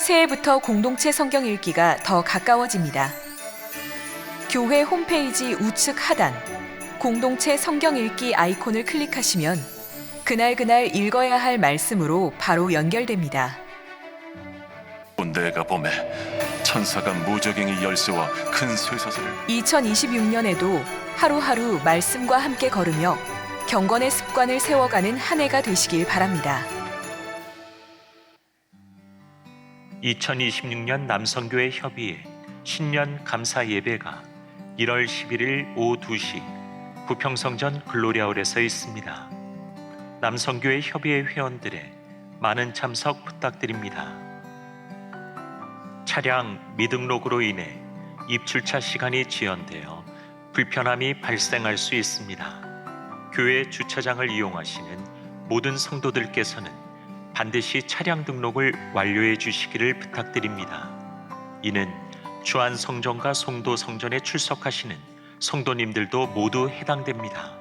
새해부터 공동체 성경 읽기가 더 가까워집니다. 교회 홈페이지 우측 하단 공동체 성경 읽기 아이콘을 클릭하시면 그날 읽어야 할 말씀으로 바로 연결됩니다. 내가 봄에 천사가 무적행의 열쇠와 큰 쇠사슬을 2026년에도 하루하루 말씀과 함께 걸으며 경건의 습관을 세워가는 한 해가 되시길 바랍니다. 2026년 남성교회 협의회 신년 감사 예배가 1월 11일 오후 2시 부평성전 글로리아홀에서 있습니다. 남성교회 협의회 회원들의 많은 참석 부탁드립니다. 차량 미등록으로 인해 입출차 시간이 지연되어 불편함이 발생할 수 있습니다. 교회 주차장을 이용하시는 모든 성도들께서는 반드시 차량 등록을 완료해 주시기를 부탁드립니다. 이는 주안성전과 송도성전에 출석하시는 성도님들도 모두 해당됩니다.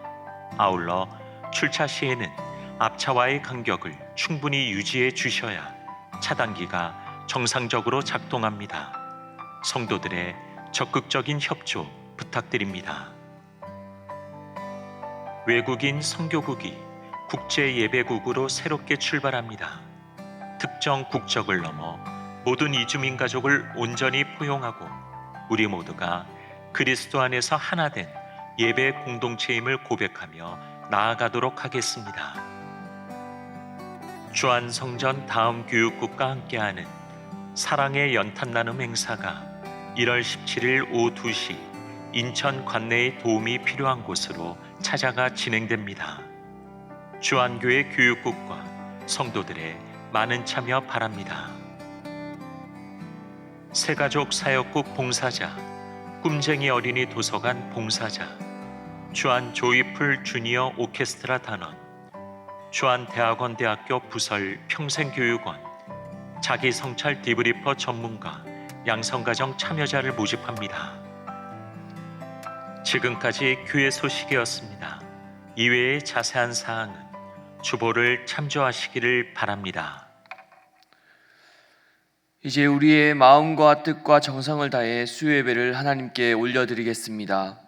아울러 출차 시에는 앞차와의 간격을 충분히 유지해 주셔야 차단기가 정상적으로 작동합니다. 성도들의 적극적인 협조 부탁드립니다. 외국인 선교국이 국제예배국으로 새롭게 출발합니다. 특정 국적을 넘어 모든 이주민 가족을 온전히 포용하고 우리 모두가 그리스도 안에서 하나된 예배 공동체임을 고백하며 나아가도록 하겠습니다. 주안성전 다음 교육국과 함께하는 사랑의 연탄 나눔 행사가 1월 17일 오후 2시 인천 관내에 도움이 필요한 곳으로 찾아가 진행됩니다. 주안교회 교육국과 성도들의 많은 참여 바랍니다. 새가족 사역국 봉사자, 꿈쟁이 어린이 도서관 봉사자, 주안 조이풀 주니어 오케스트라 단원, 주안대학원 대학교 부설 평생교육원, 자기성찰 디브리퍼 전문가, 양성가정 참여자를 모집합니다. 지금까지 교회 소식이었습니다. 이외의 자세한 사항은 주보를 참조하시기를 바랍니다. 이제 우리의 마음과 뜻과 정성을 다해 수요 예배를 하나님께 올려드리겠습니다.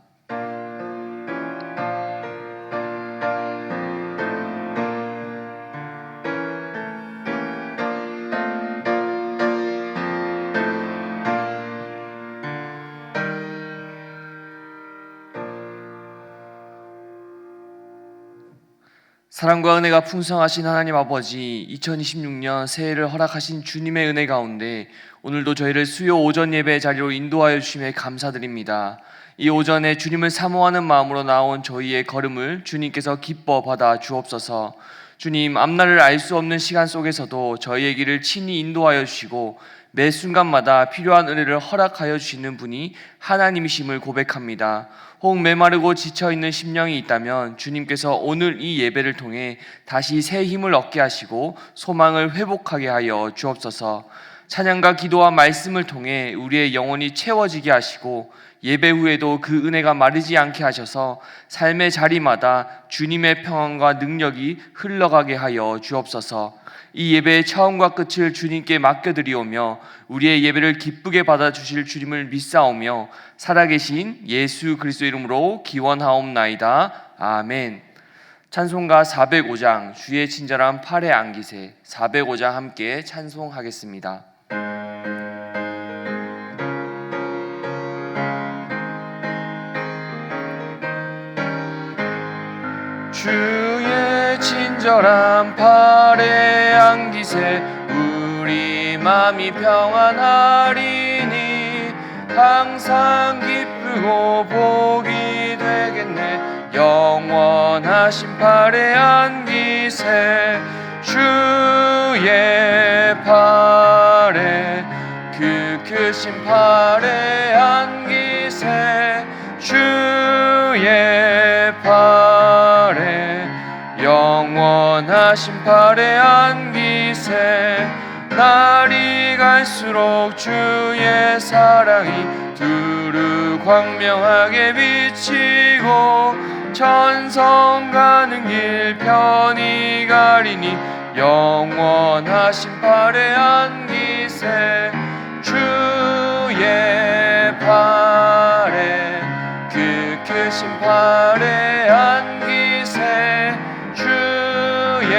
사랑과 은혜가 풍성하신 하나님 아버지, 2026년 새해를 허락하신 주님의 은혜 가운데 오늘도 저희를 수요 오전 예배 자리로 인도하여 주심에 감사드립니다. 이 오전에 주님을 사모하는 마음으로 나온 저희의 걸음을 주님께서 기뻐 받아 주옵소서. 주님, 앞날을 알 수 없는 시간 속에서도 저희의 길을 친히 인도하여 주시고 매 순간마다 필요한 은혜를 허락하여 주시는 분이 하나님이심을 고백합니다. 혹 메마르고 지쳐있는 심령이 있다면 주님께서 오늘 이 예배를 통해 다시 새 힘을 얻게 하시고 소망을 회복하게 하여 주옵소서. 찬양과 기도와 말씀을 통해 우리의 영혼이 채워지게 하시고 예배 후에도 그 은혜가 마르지 않게 하셔서 삶의 자리마다 주님의 평안과 능력이 흘러가게 하여 주옵소서. 이 예배의 처음과 끝을 주님께 맡겨드리오며 우리의 예배를 기쁘게 받아주실 주님을 믿사오며 살아계신 예수 그리스도 이름으로 기원하옵나이다. 아멘. 찬송가 405장 주의 친절한 팔에 안기세 405장 함께 찬송하겠습니다. 주의 친절한 팔에 안기세 우리 맘이 평안하리니 항상 기쁘고 복이 되겠네. 영원하신 팔에 안기세 주의 팔에 그 크신 팔에 안기세 주의 팔에 영원하신 팔에 안기세 날이 갈수록 주의 사랑이 두루 광명하게 비치고 천성 가는 길 편히 가리니 영원하신 팔에 안기세 안기세 주의 팔에 그 크신 팔에 안기세 주의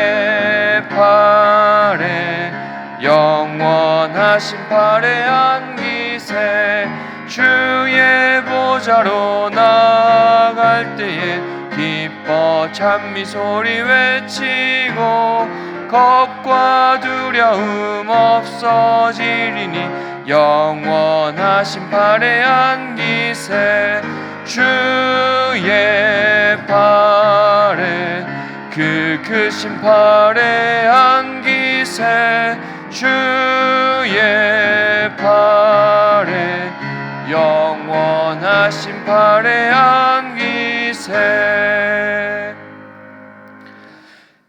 팔에 영원하신 팔에 안기세 주의 보좌로 나아갈 때에 기뻐 찬미 소리 외치고 겁과 두려움 없어지리니 영원하신 팔에 안기세 주의 팔에 그 크신 팔에 안기세 주의 팔에 영원하신 팔에 안기세.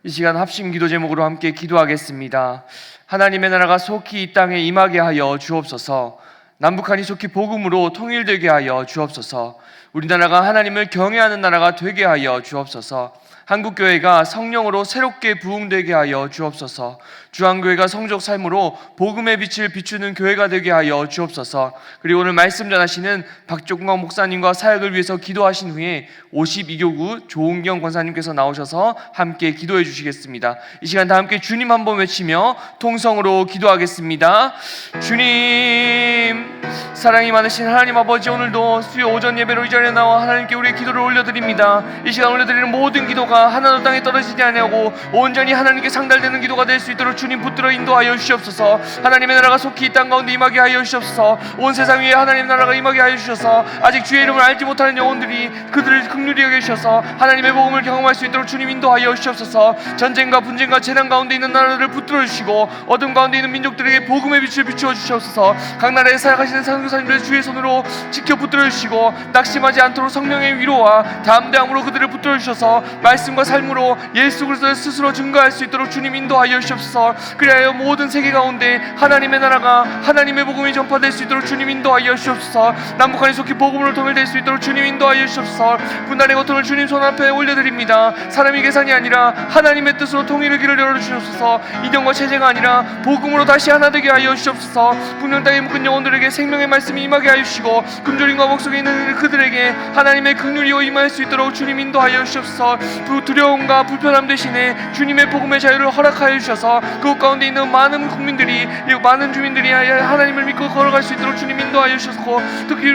이 시간 합심 기도 제목으로 함께 기도하겠습니다. 하나님의 나라가 속히 이 땅에 임하게 하여 주옵소서. 남북한이 속히 복음으로 통일되게 하여 주옵소서. 우리나라가 하나님을 경외하는 나라가 되게 하여 주옵소서. 한국교회가 성령으로 새롭게 부흥되게 하여 주옵소서. 주한교회가 성적 삶으로 복음의 빛을 비추는 교회가 되게 하여 주옵소서. 그리고 오늘 말씀 전하시는 박종광 목사님과 사역을 위해서 기도하신 후에 52교구 조은경 권사님께서 나오셔서 함께 기도해 주시겠습니다. 이 시간 다 함께 주님 한번 외치며 통성으로 기도하겠습니다. 주님, 사랑이 많으신 하나님 아버지, 오늘도 수요 오전 예배로 이 자리에 나와 하나님께 우리의 기도를 올려드립니다. 이 시간 올려드리는 모든 기도가 하나도 땅에 떨어지지 아니하고 온전히 하나님께 상달되는 기도가 될 수 있도록 주님 붙들어 인도하여 주시옵소서. 하나님의 나라가 속히 이 땅 가운데 임하게 하여 주시옵소서. 온 세상 위에 하나님의 나라가 임하게 하여 주셔서 아직 주의 이름을 알지 못하는 영혼들이 그들을 긍휼히 여겨 주셔서 하나님의 복음을 경험할 수 있도록 주님 인도하여 주시옵소서. 전쟁과 분쟁과 재난 가운데 있는 나라들을 붙들어 주시고 어둠 가운데 있는 민족들에게 복음의 빛을 비추어 주시옵소서. 각 나라에 사역하시는 선교사님들 주의 손으로 지켜 붙들어 주시고 낙심하지 않도록 성령의 위로와 담대함으로 그들을 붙들어 주셔서 말씀과 삶으로 예수 그리스도를 스스로 증거할 수 있도록 주님 인도하여 주시옵소서. 그리하여 모든 세계 가운데 하나님의 나라가 하나님의 복음이 전파될 수 있도록 주님 인도하여 주시옵소서. 남북한이 속히 복음으로 통일될 수 있도록 주님 인도하여 주시옵소서. 분단의 고통을 주님 손 앞에 올려드립니다. 사람의 계산이 아니라 하나님의 뜻으로 통일의 길을 열어주시옵소서. 이념과 체제가 아니라 복음으로 다시 하나 되게 하여 주시옵소서. 분명 땅에 묶은 영혼들에게 생명의 말씀이 임하게 하여 주시고 금조림과 목속에 있는 그들에게 하나님의 긍휼이 임할 수 있도록 주님 인도하여 주시옵소서. 두려움과 불편함 대신에 주님의 복음의 자유를 허락하여 주셔서 그곳 가운데 있는 많은 국민들이, 많은 주민들이 하나님을 믿고 걸어갈 수 있도록 주님 인도하여 주셔서 특히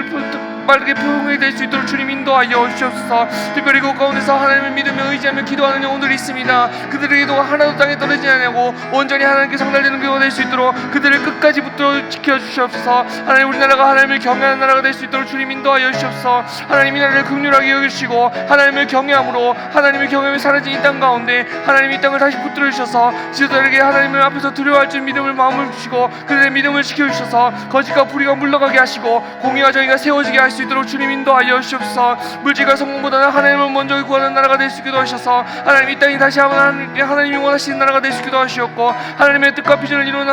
빠르게 부흥이 될 수 있도록 주님 인도하여 주옵소서. 특별히 그 가운데서 하나님을 믿으며 의지하며 기도하는 영혼들이 있습니다. 그들에게도 하나도 땅에 떨어지지 않냐고 온전히 하나님께 상달되는 교회가 될 수 있도록 그들을 끝까지 붙들어 지켜주시옵소서. 하나님, 우리나라가 하나님을 경외하는 나라가 될 수 있도록 주님 인도하여 주시옵소서. 하나님, 이 나라를 긍휼하게 여기시고 하나님을 경외함으로 하나님의 경외함이 사라진 이 땅 가운데 하나님 이 땅을 다시 붙들어 주셔서 지도자에게 하나님을 앞에서 두려워할 줄 믿음을 마음을 주시고 그들의 믿음을 지켜주셔서 거짓과 불의가 물러가게 하시고 공의와 정의가 세워지게 할 수 있도록 주님 인도하여 주시옵소서. 물질과 성공보다는 하나님을 먼저 구하는 나라가 될 수 있기도 하셔서 하나님 이 땅이 다시 하나님이 원하시는 나라가 될 수 있기도 하시옵고 하나님의 뜻과 비전을 이루는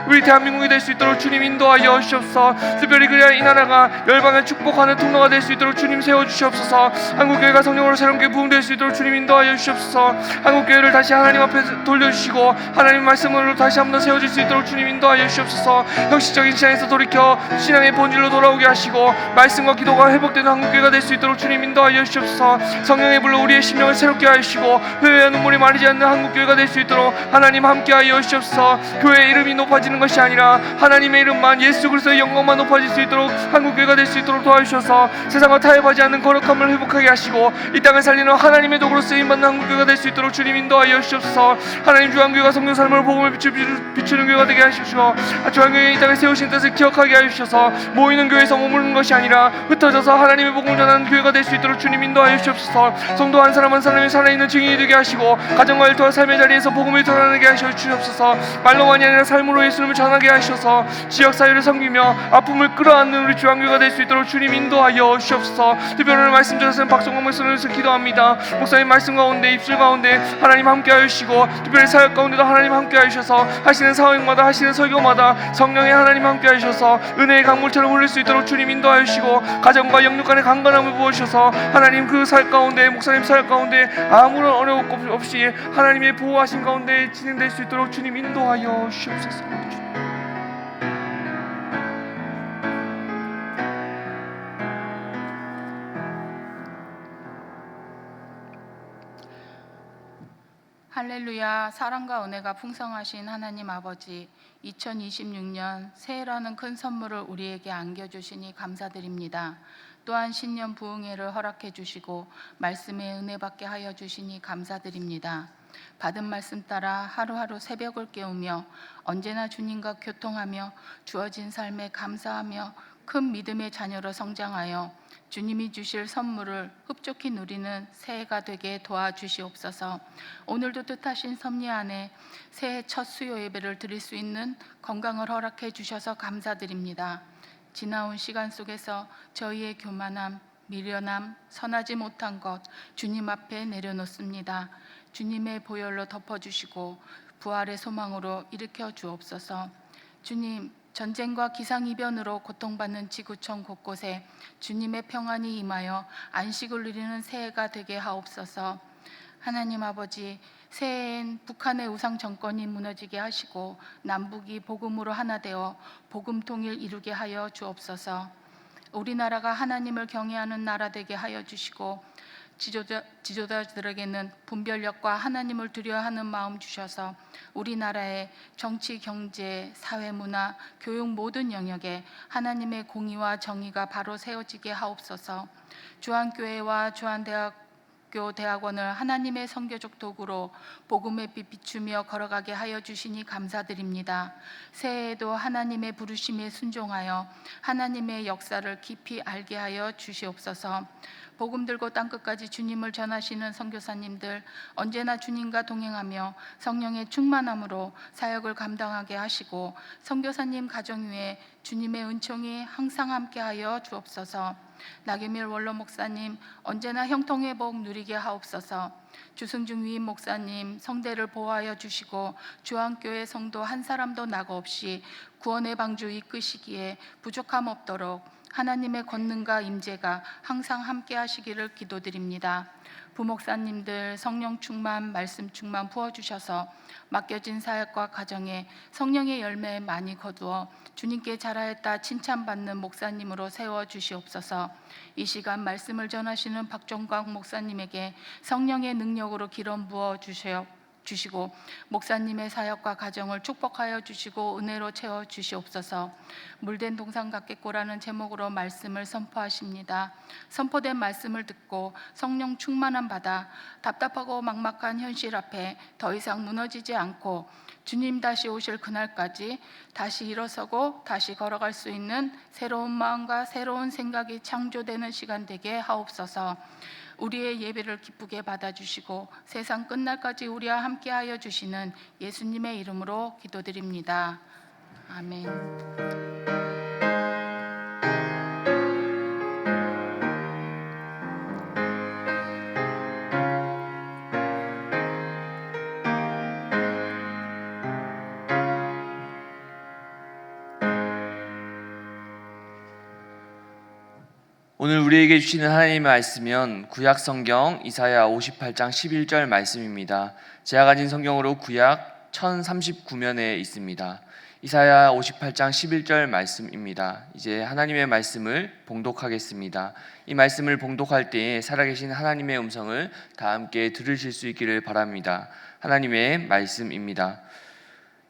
우리 대한민국이 될 수 있도록 주님 인도하여 주시옵소서. 특별히 그래야 이 나라가 열방을 축복하는 통로가 될 수 있도록 주님 세워주시옵소서. 한국교회가 성령으로 새롭게 부흥될 수 있도록 주님 인도하여 주시옵소서. 한국교회를 다시 하나님 앞에 돌려주시고 하나님 말씀으로 다시 한번 세워질 수 있도록 주님 인도하여 주시옵소서. 형식적인 신앙에서 돌이켜 신앙의 본질로 돌아오게 하시고 말씀과 기도가 회복되는 한국교회가 될 수 있도록 주님 인도하여 주시옵소서. 성령의 불로 우리의 심령을 새롭게 하시고 회개와 눈물이 마르지 않는 한국교회가 될 수 있도록 하나님 함께하여 주시옵소서. 교회의 이름이 높아지는 것이 아니라 하나님의 이름만, 예수 그리스도의 영광만 높아질 수 있도록 한국교회가 될 수 있도록 도와주셔서 세상과 타협하지 않는 거룩함을 회복하게 하시고 이 땅을 살리는 하나님의 도구로 쓰임받는 한국교회가 될 수 있도록 주님 인도하여 주시옵소서. 하나님, 주한교회가 성령 삶으로 복음을 비추는 교회가 되게 하십시오. 주한교회 이 땅에 세우신 뜻을 기억하게 하여 주셔서 모이는 교회에서 머무르는 것이 아니라 흩어져서 하나님의 복음을 전하는 교회가 될 수 있도록 주님 인도하여 주시옵소서. 성도 한 사람 한 사람이 살아있는 증인이 되게 하시고 가정과 일터와 삶의 자리에서 복음을 전하게 하여 주시옵소서. 말로만이 아니라 삶으로 예수님을 전하게 하셔서 지역사회를 섬기며 아픔을 끌어안는 우리 주한교회가 될 수 있도록 주님 인도하여 주시옵소서. 특별히 오늘 말씀 전하시는 박성광 목사님을 위해서 기도합니다. 목사님 말씀 가운데 입술 가운데 하나님 함께하여 주시고 특별히 사역 가운데도 하나님 함께하여 주셔서 하시는 사역마다 하시는 설교마다 성령의 하나님 함께하여 주셔서 은혜의 강물처럼 흘릴 수 있도록 주님 인도하여 주시고 가정과 영육 간의 강건함을 부어주셔서 하나님 그 사역 가운데 목사님 사역 가운데 아무런 어려움 없이 하나님의 보호하신 가운데 진행될 수 있도록 주님 인도하여 주시옵소서. 할렐루야. 사랑과 은혜가 풍성하신 하나님 아버지, 2026년 새해라는 큰 선물을 우리에게 안겨주시니 감사드립니다. 또한 신년 부흥회를 허락해 주시고 말씀의 은혜 받게 하여 주시니 감사드립니다. 받은 말씀 따라 하루하루 새벽을 깨우며 언제나 주님과 교통하며 주어진 삶에 감사하며 큰 믿음의 자녀로 성장하여 주님이 주실 선물을 흡족히 누리는 새해가 되게 도와주시옵소서. 오늘도 뜻하신 섭리 안에 새해 첫 수요 예배를 드릴 수 있는 건강을 허락해 주셔서 감사드립니다. 지나온 시간 속에서 저희의 교만함, 미련함, 선하지 못한 것 주님 앞에 내려놓습니다. 주님의 보혈로 덮어주시고 부활의 소망으로 일으켜 주옵소서. 주님, 전쟁과 기상이변으로 고통받는 지구촌 곳곳에 주님의 평안이 임하여 안식을 누리는 새해가 되게 하옵소서. 하나님 아버지, 새해엔 북한의 우상 정권이 무너지게 하시고 남북이 복음으로 하나 되어 복음 통일 이루게 하여 주옵소서. 우리나라가 하나님을 경외하는 나라 되게 하여 주시고 지도자들에게는 분별력과 하나님을 두려워하는 마음 주셔서 우리나라의 정치, 경제, 사회, 문화, 교육 모든 영역에 하나님의 공의와 정의가 바로 세워지게 하옵소서. 주한교회와 주한대학교 대학원을 하나님의 선교적 도구로 복음의 빛 비추며 걸어가게 하여 주시니 감사드립니다. 새해에도 하나님의 부르심에 순종하여 하나님의 역사를 깊이 알게 하여 주시옵소서. 복음 들고 땅끝까지 주님을 전하시는 선교사님들 언제나 주님과 동행하며 성령의 충만함으로 사역을 감당하게 하시고 선교사님 가정 위에 주님의 은총이 항상 함께하여 주옵소서. 나경밀 원로 목사님 언제나 형통의 복 누리게 하옵소서. 주승중 위임 목사님 성대를 보호하여 주시고 주한교회 성도 한 사람도 낙오 없이 구원의 방주 이끄시기에 부족함 없도록 하나님의 권능과 임재가 항상 함께 하시기를 기도드립니다. 부목사님들 성령 충만, 말씀 충만 부어주셔서 맡겨진 사역과 가정에 성령의 열매 많이 거두어 주님께 잘하였다 칭찬받는 목사님으로 세워주시옵소서. 이 시간 말씀을 전하시는 박종광 목사님에게 성령의 능력으로 기름 부어주시옵소서. 주시고 목사님의 사역과 가정을 축복하여 주시고 은혜로 채워 주시옵소서. 물된 동산 같겠고라는 제목으로 말씀을 선포하십니다. 선포된 말씀을 듣고 성령 충만함 받아 답답하고 막막한 현실 앞에 더 이상 무너지지 않고 주님 다시 오실 그날까지 다시 일어서고 다시 걸어갈 수 있는 새로운 마음과 새로운 생각이 창조되는 시간 되게 하옵소서. 우리의 예배를 기쁘게 받아주시고 세상 끝날까지 우리와 함께하여 주시는 예수님의 이름으로 기도드립니다. 아멘. 오늘 우리에게 주시는 하나님의 말씀은 구약 성경 이사야 58장 11절 말씀입니다. 제가 가진 성경으로 구약 1039면에 있습니다. 이사야 58장 11절 말씀입니다. 이제 하나님의 말씀을 봉독하겠습니다. 이 말씀을 봉독할 때에 살아계신 하나님의 음성을 다 함께 들으실 수 있기를 바랍니다. 하나님의 말씀입니다.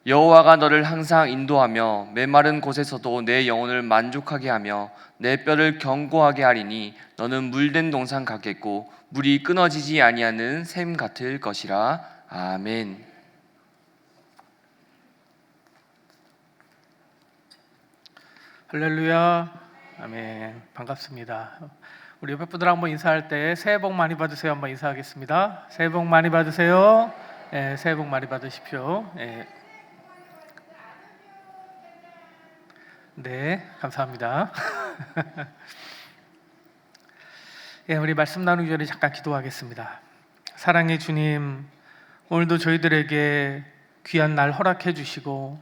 여호와가 너를 항상 인도하며 메마른 곳에서도 내 영혼을 만족하게 하며 내 뼈를 견고하게 하리니 너는 물된 동산 같겠고 물이 끊어지지 아니하는 샘 같을 것이라. 아멘. 할렐루야. 아멘. 반갑습니다. 우리 옆에 분들 한번 인사할 때 새해 복 많이 받으세요 한번 인사하겠습니다. 새해 복 많이 받으세요. 새해 복 많이 받으십시오. 네, 감사합니다. 우리 말씀 나누기 전에 잠깐 기도하겠습니다. 사랑의 주님, 오늘도 저희들에게 귀한 날 허락해 주시고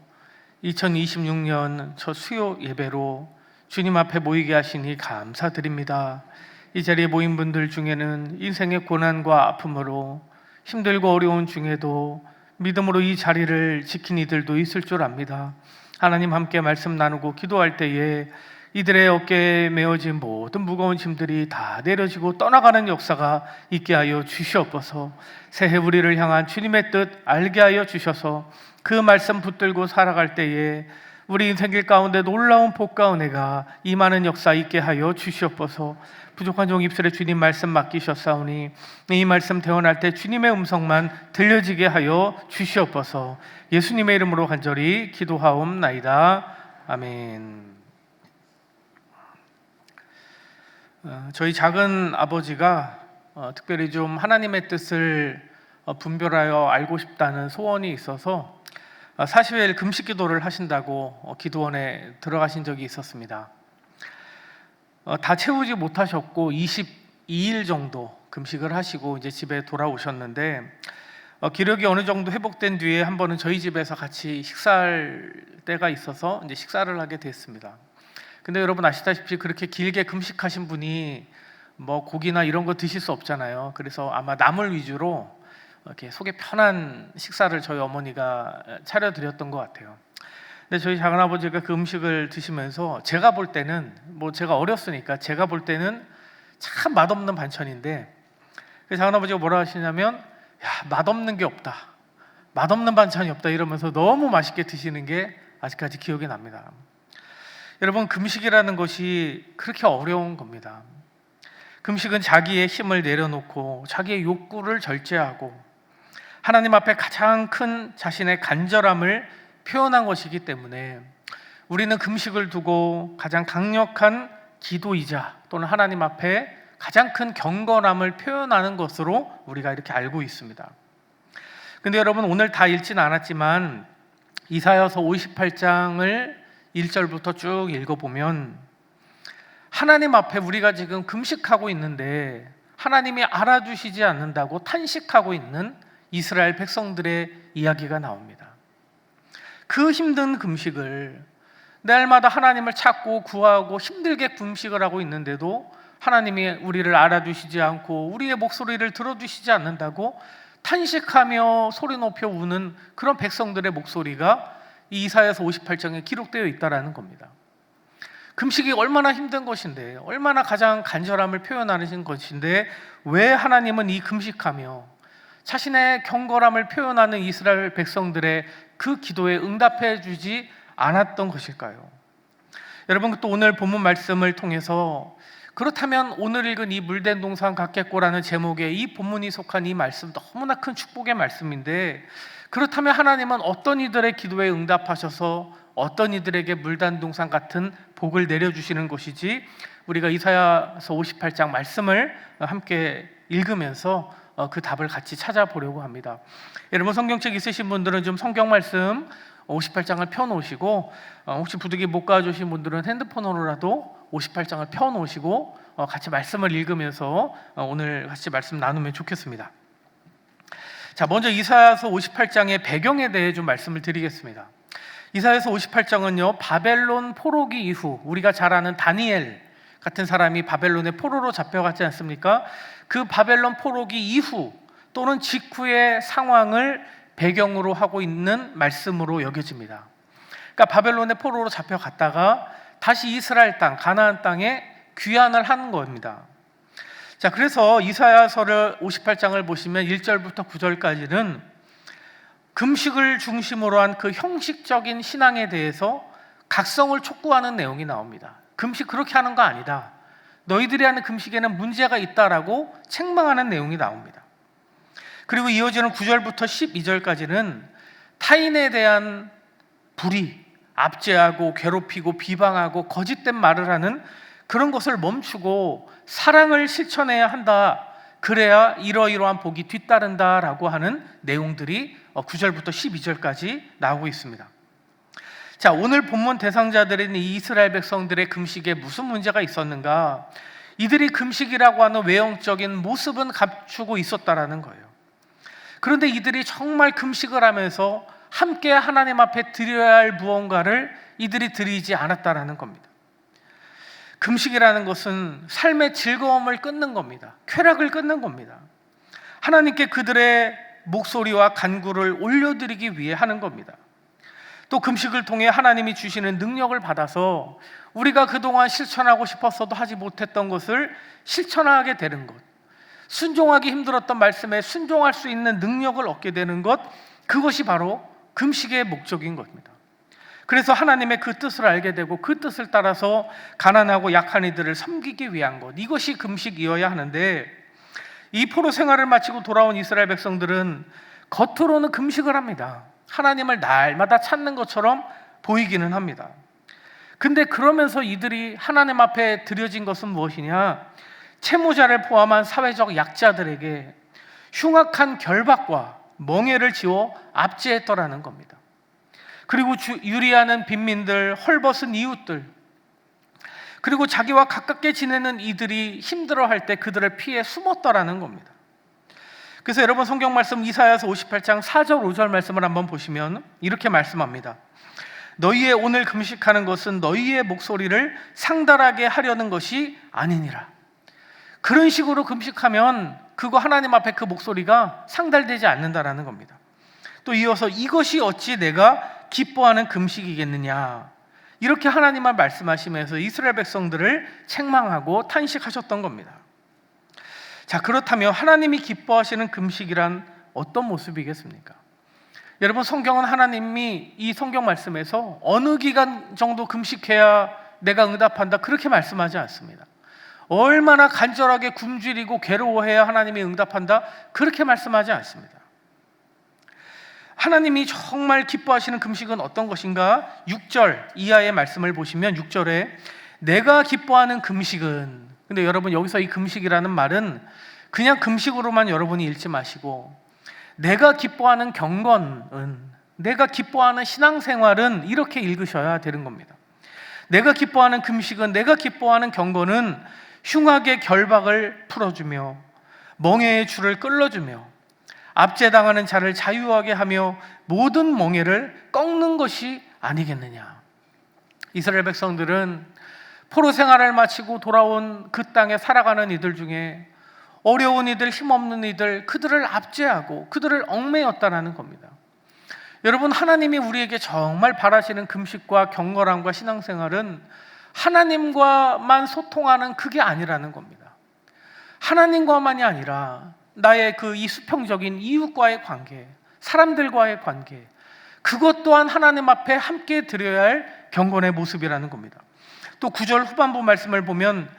2026년 첫 수요 예배로 주님 앞에 모이게 하시니 감사드립니다. 이 자리에 모인 분들 중에는 인생의 고난과 아픔으로 힘들고 어려운 중에도 믿음으로 이 자리를 지킨 이들도 있을 줄 압니다. 하나님 함께 말씀 나누고 기도할 때에 이들의 어깨에 메어진 모든 무거운 짐들이 다 내려지고 떠나가는 역사가 있게 하여 주시옵소서. 새해 우리를 향한 주님의 뜻 알게 하여 주셔서 그 말씀 붙들고 살아갈 때에 우리 인생길 가운데 놀라운 복과 은혜가 임하는 역사 있게 하여 주시옵소서. 부족한 종 입술에 주님 말씀 맡기셨사오니 이 말씀 대언할 때 주님의 음성만 들려지게 하여 주시옵소서. 예수님의 이름으로 간절히 기도하옵나이다. 아멘. 저희 작은 아버지가 특별히 좀 하나님의 뜻을 분별하여 알고 싶다는 소원이 있어서 40일 금식 기도를 하신다고 기도원에 들어가신 적이 있었습니다. 다 채우지 못하셨고 22일 정도 금식을 하시고 이제 집에 돌아오셨는데 기력이 어느 정도 회복된 뒤에 한 번은 저희 집에서 같이 식사할 때가 있어서 이제 식사를 하게 됐습니다. 근데 여러분 아시다시피 그렇게 길게 금식하신 분이 뭐 고기나 이런 거 드실 수 없잖아요. 그래서 아마 나물 위주로 이렇게 속이 편한 식사를 저희 어머니가 차려드렸던 것 같아요. 근데 저희 작은아버지가 그 음식을 드시면서 제가 볼 때는 뭐 제가 어렸으니까 제가 볼 때는 참 맛없는 반찬인데 그 작은아버지가 뭐라 하시냐면 야, 맛없는 게 없다, 맛없는 반찬이 없다 이러면서 너무 맛있게 드시는 게 아직까지 기억이 납니다. 여러분 금식이라는 것이 그렇게 어려운 겁니다. 금식은 자기의 힘을 내려놓고 자기의 욕구를 절제하고 하나님 앞에 가장 큰 자신의 간절함을 표현한 것이기 때문에 우리는 금식을 두고 가장 강력한 기도이자 또는 하나님 앞에 가장 큰 경건함을 표현하는 것으로 우리가 이렇게 알고 있습니다. 근데 여러분 오늘 다 읽지는 않았지만 이사야서 58장을 1절부터 쭉 읽어보면 하나님 앞에 우리가 지금 금식하고 있는데 하나님이 알아주시지 않는다고 탄식하고 있는 이스라엘 백성들의 이야기가 나옵니다. 그 힘든 금식을 날마다 하나님을 찾고 구하고 힘들게 금식을 하고 있는데도 하나님이 우리를 알아주시지 않고 우리의 목소리를 들어주시지 않는다고 탄식하며 소리 높여 우는 그런 백성들의 목소리가 이 이사야서 58장에 기록되어 있다는 겁니다. 금식이 얼마나 힘든 것인데 얼마나 가장 간절함을 표현하는 것인데 왜 하나님은 이 금식하며 자신의 경건함을 표현하는 이스라엘 백성들의 그 기도에 응답해 주지 않았던 것일까요? 여러분 또 오늘 본문 말씀을 통해서 그렇다면 오늘 읽은 이 물된 동산 같겠고라는 제목의 이 본문이 속한 이 말씀 너무나 큰 축복의 말씀인데 그렇다면 하나님은 어떤 이들의 기도에 응답하셔서 어떤 이들에게 물단 동산 같은 복을 내려주시는 것이지 우리가 이사야서 58장 말씀을 함께 읽으면서 그 답을 같이 찾아보려고 합니다. 여러분 성경책 있으신 분들은 좀 성경 말씀 58장을 펴놓으시고 혹시 부득이 못 가져오신 분들은 핸드폰으로라도 58장을 펴놓으시고 같이 말씀을 읽으면서 오늘 같이 말씀 나누면 좋겠습니다. 자, 먼저 이사야서 58장의 배경에 대해 좀 말씀을 드리겠습니다. 이사야서 58장은요 바벨론 포로기 이후 우리가 잘 아는 다니엘 같은 사람이 바벨론의 포로로 잡혀갔지 않습니까? 그 바벨론 포로기 이후 또는 직후의 상황을 배경으로 하고 있는 말씀으로 여겨집니다. 그러니까 바벨론의 포로로 잡혀갔다가 다시 이스라엘 땅, 가나안 땅에 귀환을 하는 겁니다. 자, 그래서 이사야서를 58장을 보시면 1절부터 9절까지는 금식을 중심으로 한 그 형식적인 신앙에 대해서 각성을 촉구하는 내용이 나옵니다. 금식 그렇게 하는 거 아니다. 너희들이 하는 금식에는 문제가 있다라고 책망하는 내용이 나옵니다. 그리고 이어지는 9절부터 12절까지는 타인에 대한 불의, 압제하고 괴롭히고 비방하고 거짓된 말을 하는 그런 것을 멈추고 사랑을 실천해야 한다. 그래야 이러이러한 복이 뒤따른다라고 하는 내용들이 9절부터 12절까지 나오고 있습니다. 자, 오늘 본문 대상자들인 이 이스라엘 백성들의 금식에 무슨 문제가 있었는가? 이들이 금식이라고 하는 외형적인 모습은 갖추고 있었다라는 거예요. 그런데 이들이 정말 금식을 하면서 함께 하나님 앞에 드려야 할 무언가를 이들이 드리지 않았다라는 겁니다. 금식이라는 것은 삶의 즐거움을 끊는 겁니다. 쾌락을 끊는 겁니다. 하나님께 그들의 목소리와 간구를 올려드리기 위해 하는 겁니다. 또 금식을 통해 하나님이 주시는 능력을 받아서 우리가 그동안 실천하고 싶었어도 하지 못했던 것을 실천하게 되는 것, 순종하기 힘들었던 말씀에 순종할 수 있는 능력을 얻게 되는 것, 그것이 바로 금식의 목적인 겁니다. 그래서 하나님의 그 뜻을 알게 되고 그 뜻을 따라서 가난하고 약한 이들을 섬기기 위한 것, 이것이 금식이어야 하는데, 이 포로 생활을 마치고 돌아온 이스라엘 백성들은 겉으로는 금식을 합니다. 하나님을 날마다 찾는 것처럼 보이기는 합니다. 근데 그러면서 이들이 하나님 앞에 드려진 것은 무엇이냐? 채무자를 포함한 사회적 약자들에게 흉악한 결박과 멍해를 지어 압제했더라는 겁니다. 그리고 유리하는 빈민들, 헐벗은 이웃들, 그리고 자기와 가깝게 지내는 이들이 힘들어할 때 그들을 피해 숨었더라는 겁니다. 그래서 여러분 성경 말씀 이사야서 58장 4절 5절 말씀을 한번 보시면 이렇게 말씀합니다. 너희의 오늘 금식하는 것은 너희의 목소리를 상달하게 하려는 것이 아니니라. 그런 식으로 금식하면 그거 하나님 앞에 그 목소리가 상달되지 않는다라는 겁니다. 또 이어서 이것이 어찌 내가 기뻐하는 금식이겠느냐, 이렇게 하나님만 말씀하시면서 이스라엘 백성들을 책망하고 탄식하셨던 겁니다. 자, 그렇다면 하나님이 기뻐하시는 금식이란 어떤 모습이겠습니까? 여러분, 성경은 하나님이 이 성경 말씀에서 어느 기간 정도 금식해야 내가 응답한다 그렇게 말씀하지 않습니다. 얼마나 간절하게 굶주리고 괴로워해야 하나님이 응답한다 그렇게 말씀하지 않습니다. 하나님이 정말 기뻐하시는 금식은 어떤 것인가? 6절 이하의 말씀을 보시면 6절에 내가 기뻐하는 금식은, 근데 여러분 여기서 이 금식이라는 말은 그냥 금식으로만 여러분이 읽지 마시고 내가 기뻐하는 경건은, 내가 기뻐하는 신앙생활은 이렇게 읽으셔야 되는 겁니다. 내가 기뻐하는 금식은, 내가 기뻐하는 경건은 흉악의 결박을 풀어주며 멍에의 줄을 끌어주며 압제당하는 자를 자유하게 하며 모든 멍에를 꺾는 것이 아니겠느냐. 이스라엘 백성들은 포로 생활을 마치고 돌아온 그 땅에 살아가는 이들 중에 어려운 이들, 힘없는 이들, 그들을 압제하고 그들을 얽매였다라는 겁니다. 여러분, 하나님이 우리에게 정말 바라시는 금식과 경건함과 신앙생활은 하나님과만 소통하는 그게 아니라는 겁니다. 하나님과만이 아니라 나의 그 이 수평적인 이웃과의 관계, 사람들과의 관계, 그것 또한 하나님 앞에 함께 드려야 할 경건의 모습이라는 겁니다. 또 9절 후반부 말씀을 보면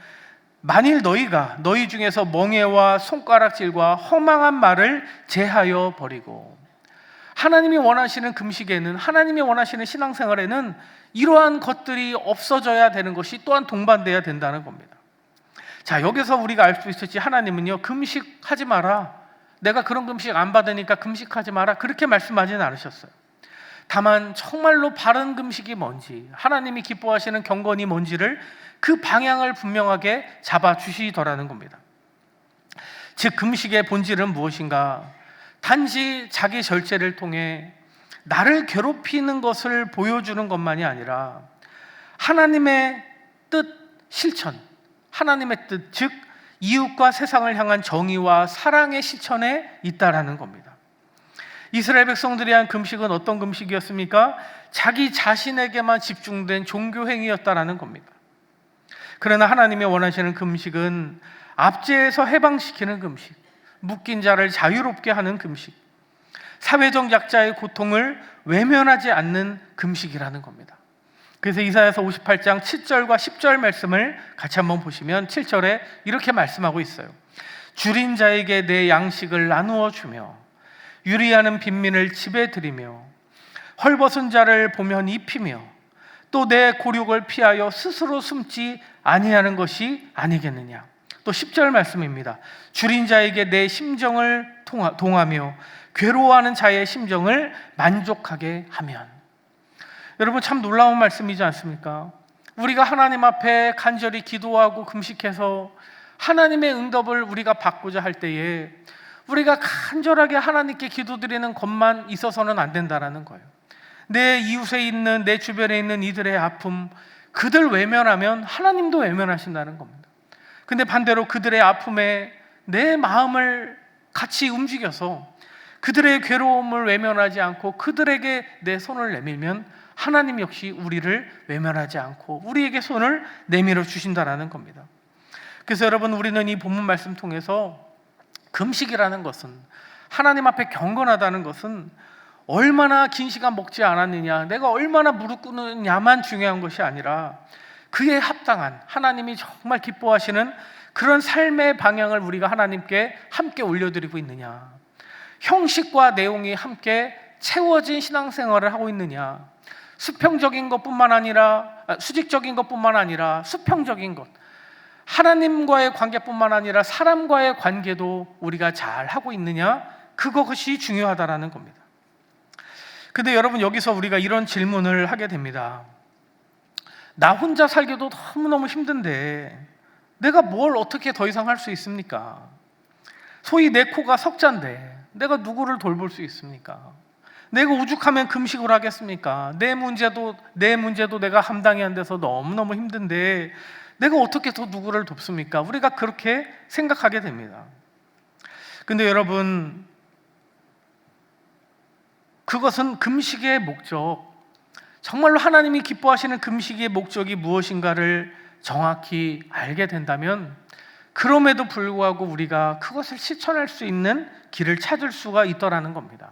만일 너희가 너희 중에서 멍에와 손가락질과 허망한 말을 제하여 버리고, 하나님이 원하시는 금식에는, 하나님이 원하시는 신앙생활에는 이러한 것들이 없어져야 되는 것이 또한 동반돼야 된다는 겁니다. 자, 여기서 우리가 알 수 있을지 하나님은요, 금식하지 마라, 내가 그런 금식 안 받으니까 금식하지 마라 그렇게 말씀하지는 않으셨어요. 다만 정말로 바른 금식이 뭔지, 하나님이 기뻐하시는 경건이 뭔지를 그 방향을 분명하게 잡아주시더라는 겁니다. 즉 금식의 본질은 무엇인가? 단지 자기 절제를 통해 나를 괴롭히는 것을 보여주는 것만이 아니라 하나님의 뜻 실천, 하나님의 뜻, 즉 이웃과 세상을 향한 정의와 사랑의 실천에 있다라는 겁니다. 이스라엘 백성들이 한 금식은 어떤 금식이었습니까? 자기 자신에게만 집중된 종교 행위였다라는 겁니다. 그러나 하나님이 원하시는 금식은 압제에서 해방시키는 금식, 묶인 자를 자유롭게 하는 금식, 사회적 약자의 고통을 외면하지 않는 금식이라는 겁니다. 그래서 이사야서 58장 7절과 10절 말씀을 같이 한번 보시면 7절에 이렇게 말씀하고 있어요. 줄인 자에게 내 양식을 나누어 주며 유리하는 빈민을 집에 들이며 헐벗은 자를 보면 입히며 또 내 곤욕을 피하여 스스로 숨지 아니하는 것이 아니겠느냐. 또 10절 말씀입니다. 줄인 자에게 내 심정을 동하며 괴로워하는 자의 심정을 만족하게 하면. 여러분, 참 놀라운 말씀이지 않습니까? 우리가 하나님 앞에 간절히 기도하고 금식해서 하나님의 응답을 우리가 받고자 할 때에 우리가 간절하게 하나님께 기도드리는 것만 있어서는 안 된다라는 거예요. 내 이웃에 있는, 내 주변에 있는 이들의 아픔, 그들 외면하면 하나님도 외면하신다는 겁니다. 근데 반대로 그들의 아픔에 내 마음을 같이 움직여서 그들의 괴로움을 외면하지 않고 그들에게 내 손을 내밀면 하나님 역시 우리를 외면하지 않고 우리에게 손을 내밀어 주신다라는 겁니다. 그래서 여러분, 우리는 이 본문 말씀 통해서 금식이라는 것은, 하나님 앞에 경건하다는 것은 얼마나 긴 시간 먹지 않았느냐, 내가 얼마나 무릎 꿇느냐만 중요한 것이 아니라 그에 합당한, 하나님이 정말 기뻐하시는 그런 삶의 방향을 우리가 하나님께 함께 올려드리고 있느냐, 형식과 내용이 함께 채워진 신앙생활을 하고 있느냐, 수직적인 것뿐만 아니라 수평적인 것, 하나님과의 관계뿐만 아니라 사람과의 관계도 우리가 잘 하고 있느냐, 그것이 중요하다라는 겁니다. 근데 여러분, 여기서 우리가 이런 질문을 하게 됩니다. 나 혼자 살기도 너무너무 힘든데 내가 뭘 어떻게 더 이상 할 수 있습니까? 소위 내 코가 석잔데 내가 누구를 돌볼 수 있습니까? 내가 오죽하면 금식을 하겠습니까? 내 문제도 내가 감당이 안 돼서 너무너무 힘든데 내가 어떻게 더 누구를 돕습니까? 우리가 그렇게 생각하게 됩니다. 근데 여러분, 그것은 금식의 목적, 정말로 하나님이 기뻐하시는 금식의 목적이 무엇인가를 정확히 알게 된다면 그럼에도 불구하고 우리가 그것을 실천할 수 있는 길을 찾을 수가 있더라는 겁니다.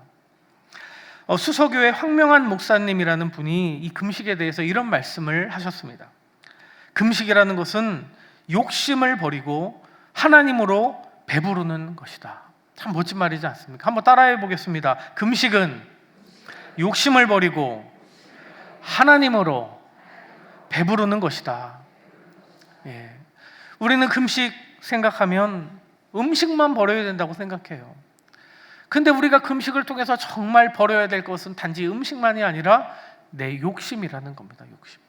수서교회 황명한 목사님이라는 분이 이 금식에 대해서 이런 말씀을 하셨습니다. 금식이라는 것은 욕심을 버리고 하나님으로 배부르는 것이다. 참 멋진 말이지 않습니까? 한번 따라해 보겠습니다. 금식은 욕심을 버리고 하나님으로 배부르는 것이다. 예. 우리는 금식 생각하면 음식만 버려야 된다고 생각해요. 근데 우리가 금식을 통해서 정말 버려야 될 것은 단지 음식만이 아니라 내 욕심이라는 겁니다. 욕심.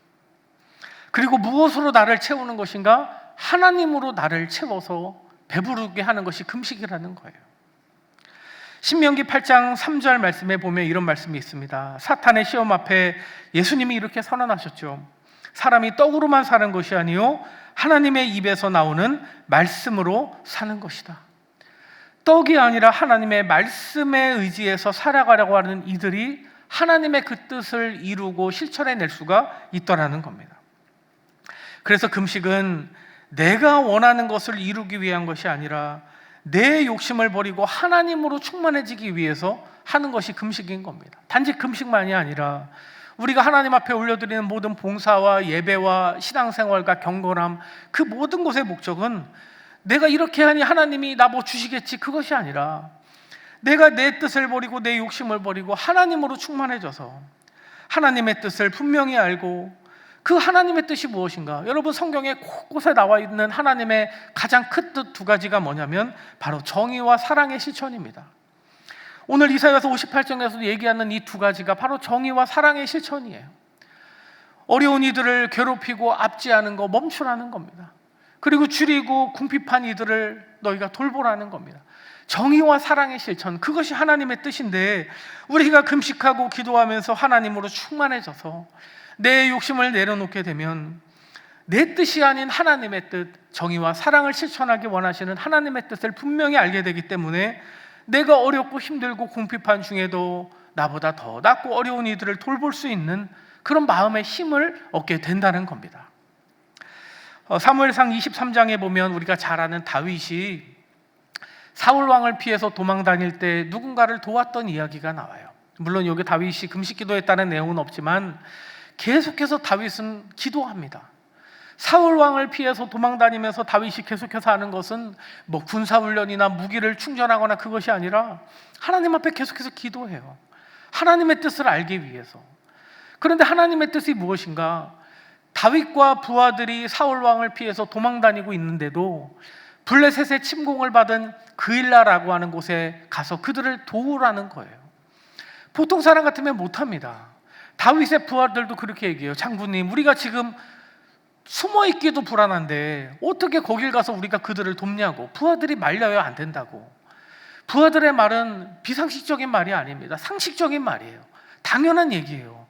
그리고 무엇으로 나를 채우는 것인가? 하나님으로 나를 채워서 배부르게 하는 것이 금식이라는 거예요. 신명기 8장 3절 말씀에 보면 이런 말씀이 있습니다. 사탄의 시험 앞에 예수님이 이렇게 선언하셨죠. 사람이 떡으로만 사는 것이 아니요 하나님의 입에서 나오는 말씀으로 사는 것이다. 떡이 아니라 하나님의 말씀에 의지해서 살아가려고 하는 이들이 하나님의 그 뜻을 이루고 실천해낼 수가 있더라는 겁니다. 그래서 금식은 내가 원하는 것을 이루기 위한 것이 아니라 내 욕심을 버리고 하나님으로 충만해지기 위해서 하는 것이 금식인 겁니다. 단지 금식만이 아니라 우리가 하나님 앞에 올려드리는 모든 봉사와 예배와 신앙생활과 경건함, 그 모든 것의 목적은 내가 이렇게 하니 하나님이 나 뭐 주시겠지, 그것이 아니라 내가 내 뜻을 버리고 내 욕심을 버리고 하나님으로 충만해져서 하나님의 뜻을 분명히 알고, 그 하나님의 뜻이 무엇인가? 여러분, 성경에 곳곳에 나와 있는 하나님의 가장 큰 뜻 두 가지가 뭐냐면 바로 정의와 사랑의 실천입니다. 오늘 이사야서 58장에서도 얘기하는 이 두 가지가 바로 정의와 사랑의 실천이에요. 어려운 이들을 괴롭히고 압제하는 거 멈추라는 겁니다. 그리고 줄이고 궁핍한 이들을 너희가 돌보라는 겁니다. 정의와 사랑의 실천, 그것이 하나님의 뜻인데 우리가 금식하고 기도하면서 하나님으로 충만해져서 내 욕심을 내려놓게 되면 내 뜻이 아닌 하나님의 뜻, 정의와 사랑을 실천하기 원하시는 하나님의 뜻을 분명히 알게 되기 때문에 내가 어렵고 힘들고 궁핍한 중에도 나보다 더 낫고 어려운 이들을 돌볼 수 있는 그런 마음의 힘을 얻게 된다는 겁니다. 사무엘상 23장에 보면 우리가 잘 아는 다윗이 사울 왕을 피해서 도망 다닐 때 누군가를 도왔던 이야기가 나와요. 물론 여기 다윗이 금식 기도했다는 내용은 없지만 계속해서 다윗은 기도합니다. 사울 왕을 피해서 도망 다니면서 다윗이 계속해서 하는 것은 뭐 군사훈련이나 무기를 충전하거나 그것이 아니라 하나님 앞에 계속해서 기도해요. 하나님의 뜻을 알기 위해서. 그런데 하나님의 뜻이 무엇인가? 다윗과 부하들이 사울 왕을 피해서 도망 다니고 있는데도 블레셋의 침공을 받은 그일라라고 하는 곳에 가서 그들을 도우라는 거예요. 보통 사람 같으면 못합니다. 다윗의 부하들도 그렇게 얘기해요. 장군님, 우리가 지금 숨어 있기도 불안한데 어떻게 거길 가서 우리가 그들을 돕냐고. 부하들이 말려야 안 된다고. 부하들의 말은 비상식적인 말이 아닙니다. 상식적인 말이에요. 당연한 얘기예요.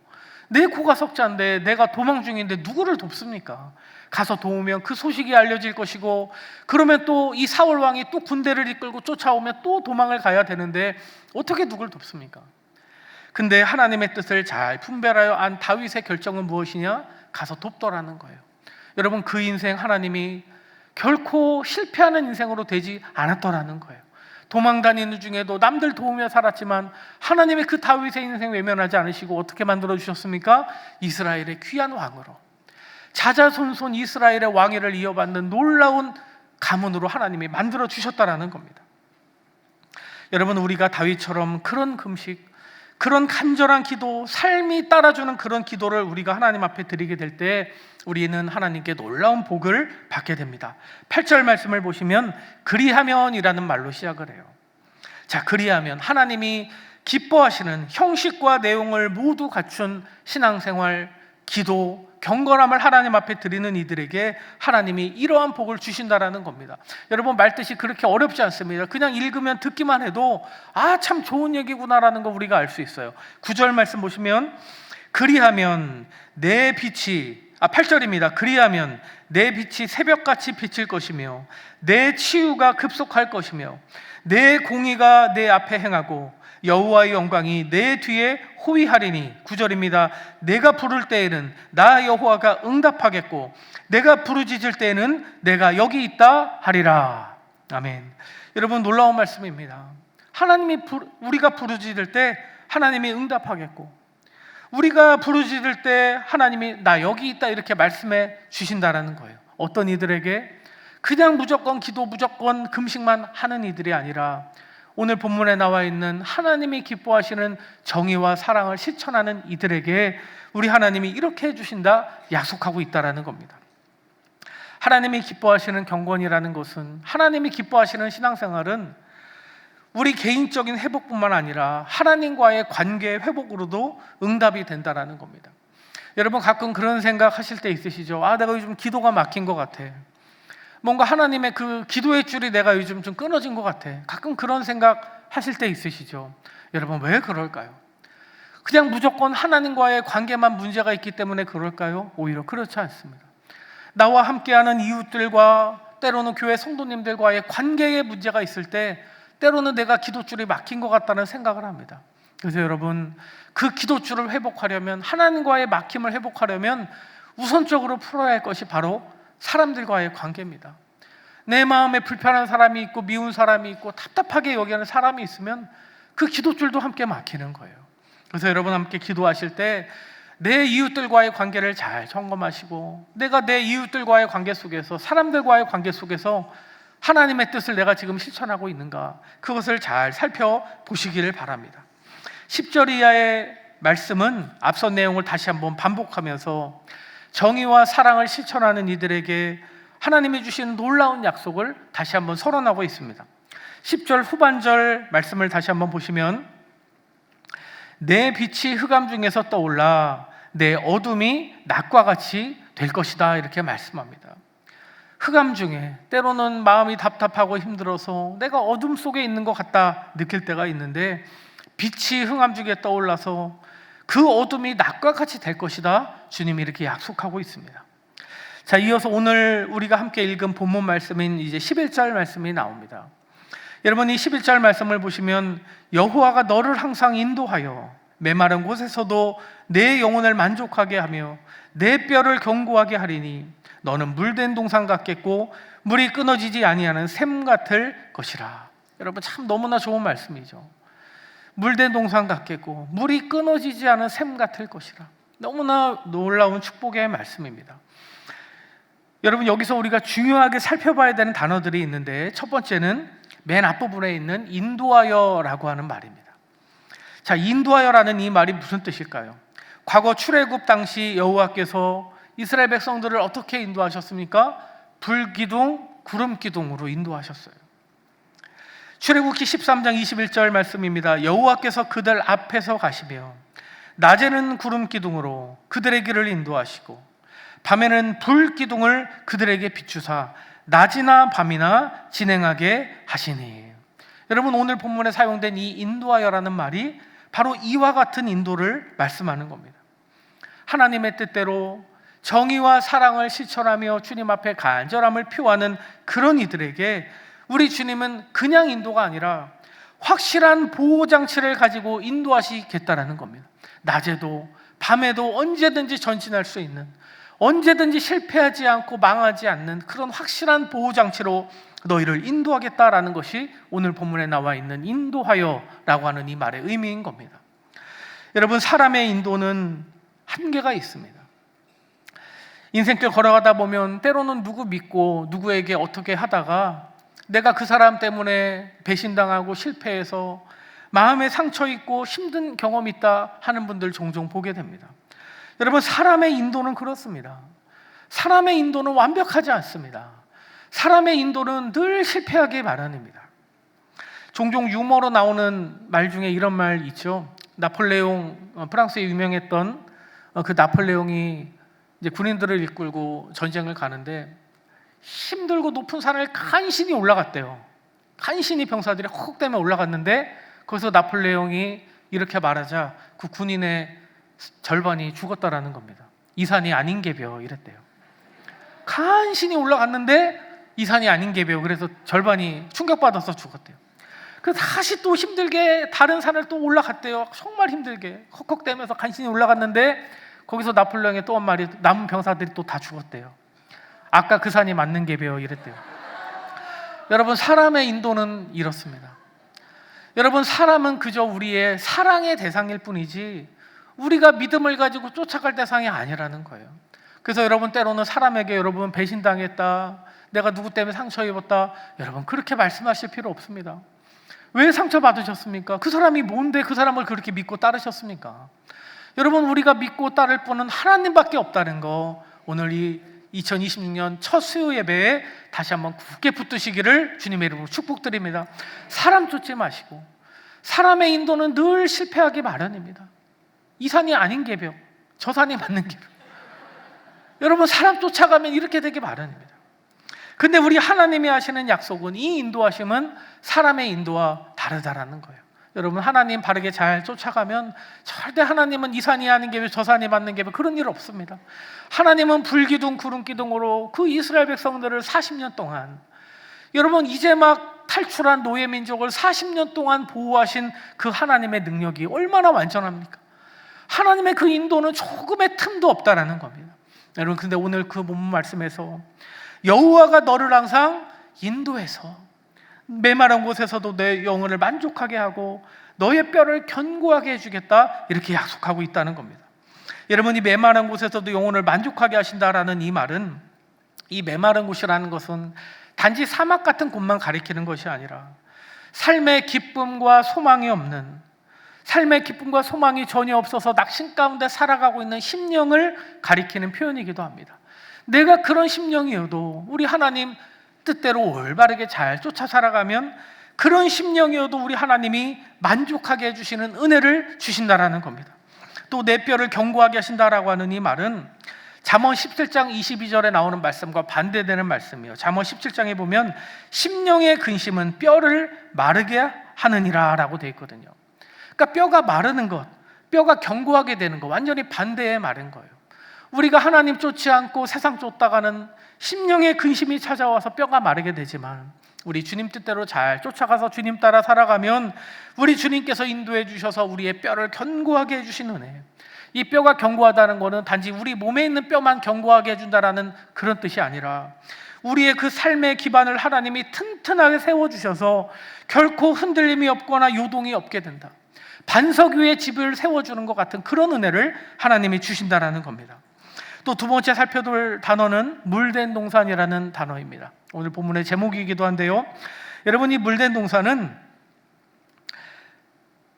내 코가 석자인데 내가 도망 중인데 누구를 돕습니까? 가서 도우면 그 소식이 알려질 것이고, 그러면 또 이 사울 왕이 또 군대를 이끌고 쫓아오면 또 도망을 가야 되는데 어떻게 누굴 돕습니까? 근데 하나님의 뜻을 잘 분별하여 안 다윗의 결정은 무엇이냐? 가서 돕더라는 거예요. 여러분, 그 인생 하나님이 결코 실패하는 인생으로 되지 않았더라는 거예요. 도망 다니는 중에도 남들 도우며 살았지만 하나님의 그 다윗의 인생 외면하지 않으시고 어떻게 만들어 주셨습니까? 이스라엘의 귀한 왕으로, 자자손손 이스라엘의 왕위를 이어받는 놀라운 가문으로 하나님이 만들어 주셨다라는 겁니다. 여러분, 우리가 다윗처럼 그런 금식, 그런 간절한 기도, 삶이 따라주는 그런 기도를 우리가 하나님 앞에 드리게 될 때 우리는 하나님께 놀라운 복을 받게 됩니다. 8절 말씀을 보시면 그리하면이라는 말로 시작을 해요. 자, 그리하면 하나님이 기뻐하시는 형식과 내용을 모두 갖춘 신앙생활, 기도, 경건함을 하나님 앞에 드리는 이들에게 하나님이 이러한 복을 주신다라는 겁니다. 여러분, 말뜻이 그렇게 어렵지 않습니다. 그냥 읽으면 듣기만 해도 참 좋은 얘기구나라는 거 우리가 알 수 있어요. 9절 말씀 보시면 그리하면 내 빛이 8절입니다. 그리하면 내 빛이 새벽같이 비칠 것이며 내 치유가 급속할 것이며 내 공의가 내 앞에 행하고 여호와의 영광이 내 뒤에 호위하리니. 9절입니다. 내가 부를 때에는 나 여호와가 응답하겠고 내가 부르짖을 때에는 내가 여기 있다 하리라. 아멘. 여러분, 놀라운 말씀입니다. 하나님이 우리가 부르짖을 때 하나님이 응답하겠고, 우리가 부르짖을 때 하나님이 나 여기 있다 이렇게 말씀해 주신다라는 거예요. 어떤 이들에게? 그냥 무조건 기도, 무조건 금식만 하는 이들이 아니라 오늘 본문에 나와 있는 하나님이 기뻐하시는 정의와 사랑을 실천하는 이들에게 우리 하나님이 이렇게 해주신다 약속하고 있다라는 겁니다. 하나님이 기뻐하시는 경건이라는 것은, 하나님이 기뻐하시는 신앙생활은 우리 개인적인 회복뿐만 아니라 하나님과의 관계의 회복으로도 응답이 된다라는 겁니다. 여러분, 가끔 그런 생각 하실 때 있으시죠? 내가 요즘 기도가 막힌 것 같아. 뭔가 하나님의 그 기도의 줄이 내가 요즘 좀 끊어진 것 같아. 가끔 그런 생각 하실 때 있으시죠? 여러분, 왜 그럴까요? 그냥 무조건 하나님과의 관계만 문제가 있기 때문에 그럴까요? 오히려 그렇지 않습니다. 나와 함께하는 이웃들과 때로는 교회 성도님들과의 관계에 문제가 있을 때 때로는 내가 기도줄이 막힌 것 같다는 생각을 합니다. 그래서 여러분, 그 기도줄을 회복하려면, 하나님과의 막힘을 회복하려면 우선적으로 풀어야 할 것이 바로 사람들과의 관계입니다. 내 마음에 불편한 사람이 있고 미운 사람이 있고 답답하게 여기는 사람이 있으면 그 기도줄도 함께 막히는 거예요. 그래서 여러분, 함께 기도하실 때 내 이웃들과의 관계를 잘 점검하시고, 내가 내 이웃들과의 관계 속에서, 사람들과의 관계 속에서 하나님의 뜻을 내가 지금 실천하고 있는가, 그것을 잘 살펴보시기를 바랍니다. 10절 이하의 말씀은 앞선 내용을 다시 한번 반복하면서 정의와 사랑을 실천하는 이들에게 하나님이 주신 놀라운 약속을 다시 한번 선언하고 있습니다. 10절 후반절 말씀을 다시 한번 보시면 내 빛이 흑암 중에서 떠올라 내 어둠이 낮과 같이 될 것이다 이렇게 말씀합니다. 흑암 중에, 때로는 마음이 답답하고 힘들어서 내가 어둠 속에 있는 것 같다 느낄 때가 있는데, 빛이 흑암 중에 떠올라서 그 어둠이 낮과 같이 될 것이다, 주님이 이렇게 약속하고 있습니다. 자, 이어서 오늘 우리가 함께 읽은 본문 말씀인 이제 11절 말씀이 나옵니다. 여러분, 이 11절 말씀을 보시면 여호와가 너를 항상 인도하여 메마른 곳에서도 내 영혼을 만족하게 하며 내 뼈를 견고하게 하리니 너는 물된 동산 같겠고 물이 끊어지지 아니하는 샘 같을 것이라. 여러분, 참 너무나 좋은 말씀이죠. 물된 동산 같겠고 물이 끊어지지 않은 샘 같을 것이라. 너무나 놀라운 축복의 말씀입니다. 여러분, 여기서 우리가 중요하게 살펴봐야 되는 단어들이 있는데, 첫 번째는 맨 앞부분에 있는 인도하여라고 하는 말입니다. 자, 인도하여라는 이 말이 무슨 뜻일까요? 과거 출애굽 당시 여호와께서 이스라엘 백성들을 어떻게 인도하셨습니까? 불기둥, 구름기둥으로 인도하셨어요. 출애굽기 13장 21절 말씀입니다. 여호와께서 그들 앞에서 가시며 낮에는 구름기둥으로 그들의 길을 인도하시고 밤에는 불기둥을 그들에게 비추사 낮이나 밤이나 진행하게 하시니. 여러분, 오늘 본문에 사용된 이 인도하여라는 말이 바로 이와 같은 인도를 말씀하는 겁니다. 하나님의 뜻대로 정의와 사랑을 실천하며 주님 앞에 간절함을 표하는 그런 이들에게 우리 주님은 그냥 인도가 아니라 확실한 보호 장치를 가지고 인도하시겠다라는 겁니다. 낮에도 밤에도 언제든지 전진할 수 있는, 언제든지 실패하지 않고 망하지 않는 그런 확실한 보호 장치로 너희를 인도하겠다라는 것이 오늘 본문에 나와 있는 인도하여라고 하는 이 말의 의미인 겁니다. 여러분, 사람의 인도는 한계가 있습니다. 인생길 걸어가다 보면 때로는 누구 믿고 누구에게 어떻게 하다가 내가 그 사람 때문에 배신당하고 실패해서 마음에 상처 있고 힘든 경험이 있다 하는 분들 종종 보게 됩니다. 여러분, 사람의 인도는 그렇습니다. 사람의 인도는 완벽하지 않습니다. 사람의 인도는 늘 실패하기 마련입니다. 종종 유머로 나오는 말 중에 이런 말 있죠. 나폴레옹, 프랑스에 유명했던 그 나폴레옹이 이제 군인들을 이끌고 전쟁을 가는데 힘들고 높은 산을 간신히 올라갔대요. 간신히 병사들이 헉헉대며 올라갔는데 거기서 나폴레옹이 이렇게 말하자 그 군인의 절반이 죽었다라는 겁니다. 이 산이 아닌 게벼 이랬대요. 간신히 올라갔는데 이 산이 아닌 게벼. 그래서 절반이 충격받아서 죽었대요. 그래서 다시 또 힘들게 다른 산을 또 올라갔대요. 정말 힘들게 헉헉대면서 간신히 올라갔는데 거기서 나폴레옹의 또 한 말이 남은 병사들이 또 다 죽었대요. 아까 그 산이 맞는 게벼 이랬대요. 여러분, 사람의 인도는 이렇습니다. 여러분, 사람은 그저 우리의 사랑의 대상일 뿐이지 우리가 믿음을 가지고 쫓아갈 대상이 아니라는 거예요. 그래서 여러분, 때로는 사람에게 여러분 배신당했다, 내가 누구 때문에 상처 입었다, 여러분 그렇게 말씀하실 필요 없습니다. 왜 상처받으셨습니까? 그 사람이 뭔데 그 사람을 그렇게 믿고 따르셨습니까? 여러분, 우리가 믿고 따를 분은 하나님밖에 없다는 거 오늘 이 2026년 첫 수요 예배에 다시 한번 굳게 붙드시기를 주님의 이름으로 축복드립니다. 사람 쫓지 마시고, 사람의 인도는 늘 실패하기 마련입니다. 이 산이 아닌 게벼, 저 산이 맞는 게벼. 여러분, 사람 쫓아가면 이렇게 되기 마련입니다. 근데 우리 하나님이 하시는 약속은, 이 인도하심은 사람의 인도와 다르다라는 거예요. 여러분, 하나님 바르게 잘 쫓아가면 절대 하나님은 이 산이 아닌 게벼, 저 산이 맞는 게벼 그런 일 없습니다. 하나님은 불기둥 구름기둥으로 그 이스라엘 백성들을 40년 동안, 여러분 이제 막 탈출한 노예 민족을 40년 동안 보호하신 그 하나님의 능력이 얼마나 완전합니까? 하나님의 그 인도는 조금의 틈도 없다라는 겁니다. 여러분, 근데 오늘 그 본문 말씀에서 여호와가 너를 항상 인도해서 메마른 곳에서도 내 영혼을 만족하게 하고 너의 뼈를 견고하게 해주겠다, 이렇게 약속하고 있다는 겁니다. 여러분, 이 메마른 곳에서도 영혼을 만족하게 하신다라는 이 말은, 이 메마른 곳이라는 것은 단지 사막 같은 곳만 가리키는 것이 아니라 삶의 기쁨과 소망이 없는, 삶의 기쁨과 소망이 전혀 없어서 낙심 가운데 살아가고 있는 심령을 가리키는 표현이기도 합니다. 내가 그런 심령이어도 우리 하나님 뜻대로 올바르게 잘 쫓아 살아가면 그런 심령이어도 우리 하나님이 만족하게 해주시는 은혜를 주신다라는 겁니다. 또 내 뼈를 견고하게 하신다라고 하는 이 말은 잠언 17장 22절에 나오는 말씀과 반대되는 말씀이에요. 잠언 17장에 보면 심령의 근심은 뼈를 마르게 하느니라 라고 되어 있거든요. 그러니까 뼈가 마르는 것, 뼈가 견고하게 되는 것, 완전히 반대의 말인 거예요. 우리가 하나님 쫓지 않고 세상 쫓다가는 심령의 근심이 찾아와서 뼈가 마르게 되지만, 우리 주님 뜻대로 잘 쫓아가서 주님 따라 살아가면 우리 주님께서 인도해 주셔서 우리의 뼈를 견고하게 해주시는 은혜. 이 뼈가 견고하다는 것은 단지 우리 몸에 있는 뼈만 견고하게 해준다라는 그런 뜻이 아니라 우리의 그 삶의 기반을 하나님이 튼튼하게 세워주셔서 결코 흔들림이 없거나 요동이 없게 된다, 반석 위에 집을 세워주는 것 같은 그런 은혜를 하나님이 주신다라는 겁니다. 또 두 번째 살펴볼 단어는 물된 동산이라는 단어입니다. 오늘 본문의 제목이기도 한데요, 여러분, 이 물된 동산은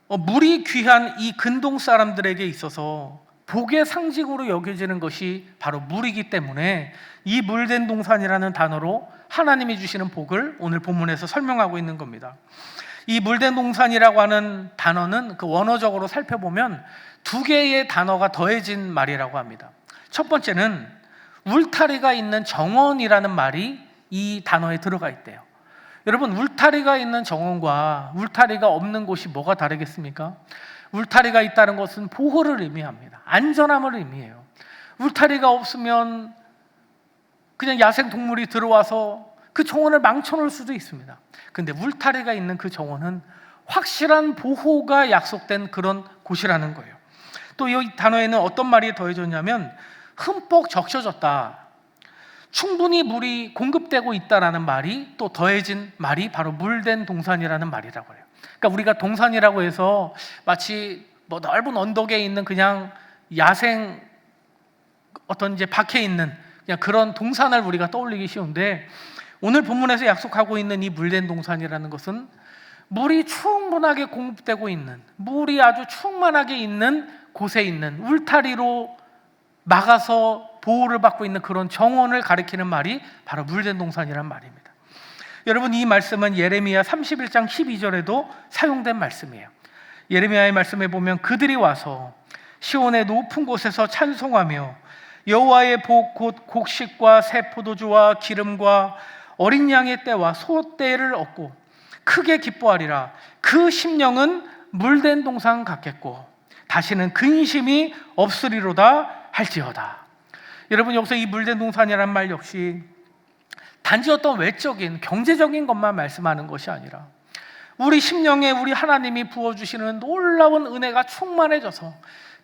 물이 귀한 이 근동 사람들에게 있어서 복의 상징으로 여겨지는 것이 바로 물이기 때문에 이 물된 동산이라는 단어로 하나님이 주시는 복을 오늘 본문에서 설명하고 있는 겁니다. 이 물된 동산이라고 하는 단어는 그 원어적으로 살펴보면 두 개의 단어가 더해진 말이라고 합니다. 첫 번째는 울타리가 있는 정원이라는 말이 이 단어에 들어가 있대요. 여러분, 울타리가 있는 정원과 울타리가 없는 곳이 뭐가 다르겠습니까? 울타리가 있다는 것은 보호를 의미합니다. 안전함을 의미해요. 울타리가 없으면 그냥 야생 동물이 들어와서 그 정원을 망쳐놓을 수도 있습니다. 근데 울타리가 있는 그 정원은 확실한 보호가 약속된 그런 곳이라는 거예요. 또 이 단어에는 어떤 말이 더해졌냐면 흠뻑 적셔졌다, 충분히 물이 공급되고 있다라는 말이 또 더해진 말이 바로 물된 동산이라는 말이라고 해요. 그러니까 우리가 동산이라고 해서 마치 뭐 넓은 언덕에 있는 그냥 야생 어떤 이제 박해 있는 그냥 그런 동산을 우리가 떠올리기 쉬운데, 오늘 본문에서 약속하고 있는 이 물된 동산이라는 것은 물이 충분하게 공급되고 있는, 물이 아주 충만하게 있는 곳에 있는 울타리로 막아서 보호를 받고 있는 그런 정원을 가리키는 말이 바로 물된 동산이란 말입니다. 여러분, 이 말씀은 예레미야 31장 12절에도 사용된 말씀이에요. 예레미야의 말씀에 보면 그들이 와서 시온의 높은 곳에서 찬송하며 여호와의 복 곧 곡식과 새 포도주와 기름과 어린 양의 떼와 소 떼를 얻고 크게 기뻐하리라. 그 심령은 물된 동산 같겠고 다시는 근심이 없으리로다 할지어다. 여러분, 여기서 이 물된 동산이라는 말 역시 단지 어떤 외적인 경제적인 것만 말씀하는 것이 아니라 우리 심령에 우리 하나님이 부어주시는 놀라운 은혜가 충만해져서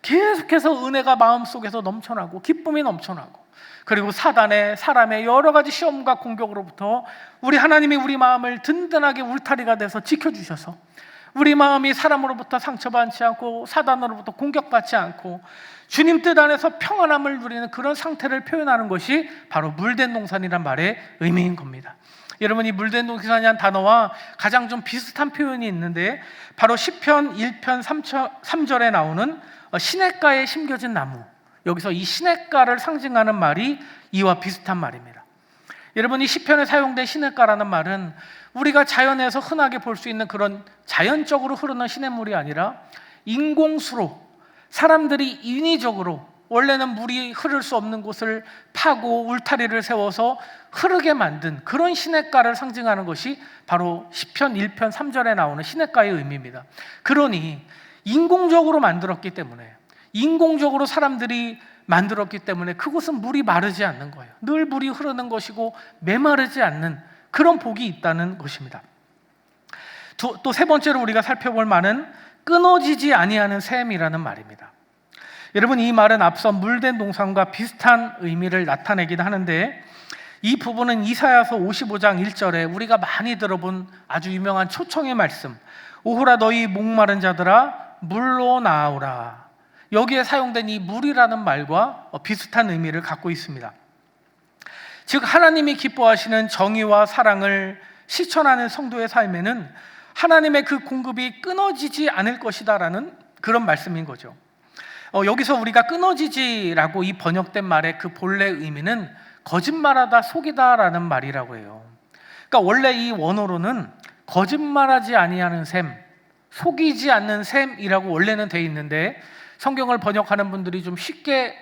계속해서 은혜가 마음속에서 넘쳐나고 기쁨이 넘쳐나고, 그리고 사람의 여러 가지 시험과 공격으로부터 우리 하나님이 우리 마음을 든든하게 울타리가 돼서 지켜주셔서 우리 마음이 사람으로부터 상처받지 않고 사단으로부터 공격받지 않고 주님 뜻 안에서 평안함을 누리는 그런 상태를 표현하는 것이 바로 물된 동산이란 말의 의미인 겁니다. 여러분, 이 물된 동산이라는 단어와 가장 좀 비슷한 표현이 있는데 바로 시편 1편 3절에 나오는 시냇가에 심겨진 나무, 여기서 이 시냇가를 상징하는 말이 이와 비슷한 말입니다. 여러분, 이 시편에 사용된 시냇가라는 말은 우리가 자연에서 흔하게 볼 수 있는 그런 자연적으로 흐르는 시냇물이 아니라 인공수로 사람들이 인위적으로 원래는 물이 흐를 수 없는 곳을 파고 울타리를 세워서 흐르게 만든 그런 시냇가를 상징하는 것이 바로 시편 1편 3절에 나오는 시냇가의 의미입니다. 그러니 인공적으로 만들었기 때문에, 인공적으로 사람들이 만들었기 때문에 그곳은 물이 마르지 않는 거예요. 늘 물이 흐르는 것이고 메마르지 않는 그런 복이 있다는 것입니다. 또 세 번째로 우리가 살펴볼 말은 끊어지지 아니하는 샘이라는 말입니다. 여러분, 이 말은 앞서 물된 동산과 비슷한 의미를 나타내긴 하는데, 이 부분은 이사야서 55장 1절에 우리가 많이 들어본 아주 유명한 초청의 말씀, 오호라 너희 목마른 자들아 물로 나오라, 여기에 사용된 이 물이라는 말과 비슷한 의미를 갖고 있습니다. 즉, 하나님이 기뻐하시는 정의와 사랑을 실천하는 성도의 삶에는 하나님의 그 공급이 끊어지지 않을 것이다라는 그런 말씀인 거죠. 여기서 우리가 끊어지지라고 이 번역된 말의 그 본래 의미는 거짓말하다, 속이다라는 말이라고 해요. 그러니까 원래 이 원어로는 거짓말하지 아니하는 셈, 속이지 않는 셈이라고 원래는 돼 있는데, 성경을 번역하는 분들이 좀 쉽게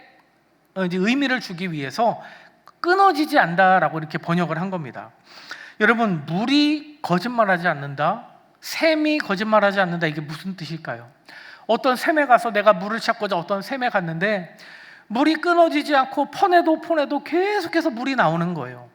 이제 의미를 주기 위해서 끊어지지 않다라고 이렇게 번역을 한 겁니다. 여러분, 물이 거짓말하지 않는다, 샘이 거짓말하지 않는다, 이게 무슨 뜻일까요? 어떤 샘에 가서 내가 물을 찾고자 어떤 샘에 갔는데 물이 끊어지지 않고 퍼내도 계속해서 물이 나오는 거예요.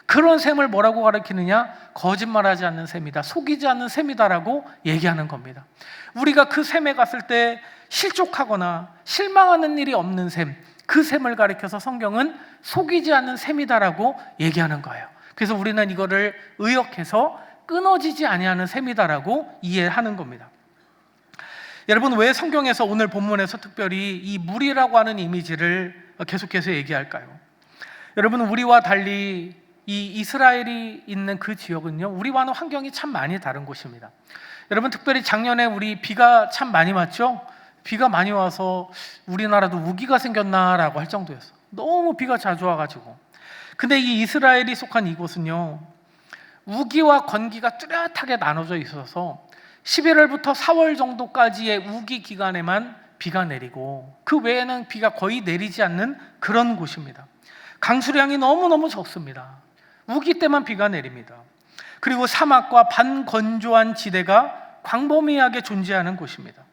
그런 샘을 뭐라고 가리키느냐? 거짓말하지 않는 샘이다, 속이지 않는 샘이다라고 얘기하는 겁니다. 우리가 그 샘에 갔을 때 실족하거나 실망하는 일이 없는 샘, 그 샘을 가리켜서 성경은 속이지 않는 샘이다라고 얘기하는 거예요. 그래서 우리는 이거를 의역해서 끊어지지 아니하는 샘이다라고 이해하는 겁니다. 여러분, 왜 성경에서 오늘 본문에서 특별히 이 물이라고 하는 이미지를 계속해서 얘기할까요? 여러분, 우리와 달리 이 이스라엘이 있는 그 지역은요, 우리와는 환경이 참 많이 다른 곳입니다. 여러분, 특별히 작년에 우리 비가 참 많이 왔죠? 비가 많이 와서 우리나라도 우기가 생겼나라고 할 정도였어. 너무 비가 자주 와가지고. 근데 이 이스라엘이 속한 이곳은요, 우기와 건기가 뚜렷하게 나눠져 있어서 11월부터 4월 정도까지의 우기 기간에만 비가 내리고 그 외에는 비가 거의 내리지 않는 그런 곳입니다. 강수량이 너무너무 적습니다. 우기 때만 비가 내립니다. 그리고 사막과 반건조한 지대가 광범위하게 존재하는 곳입니다.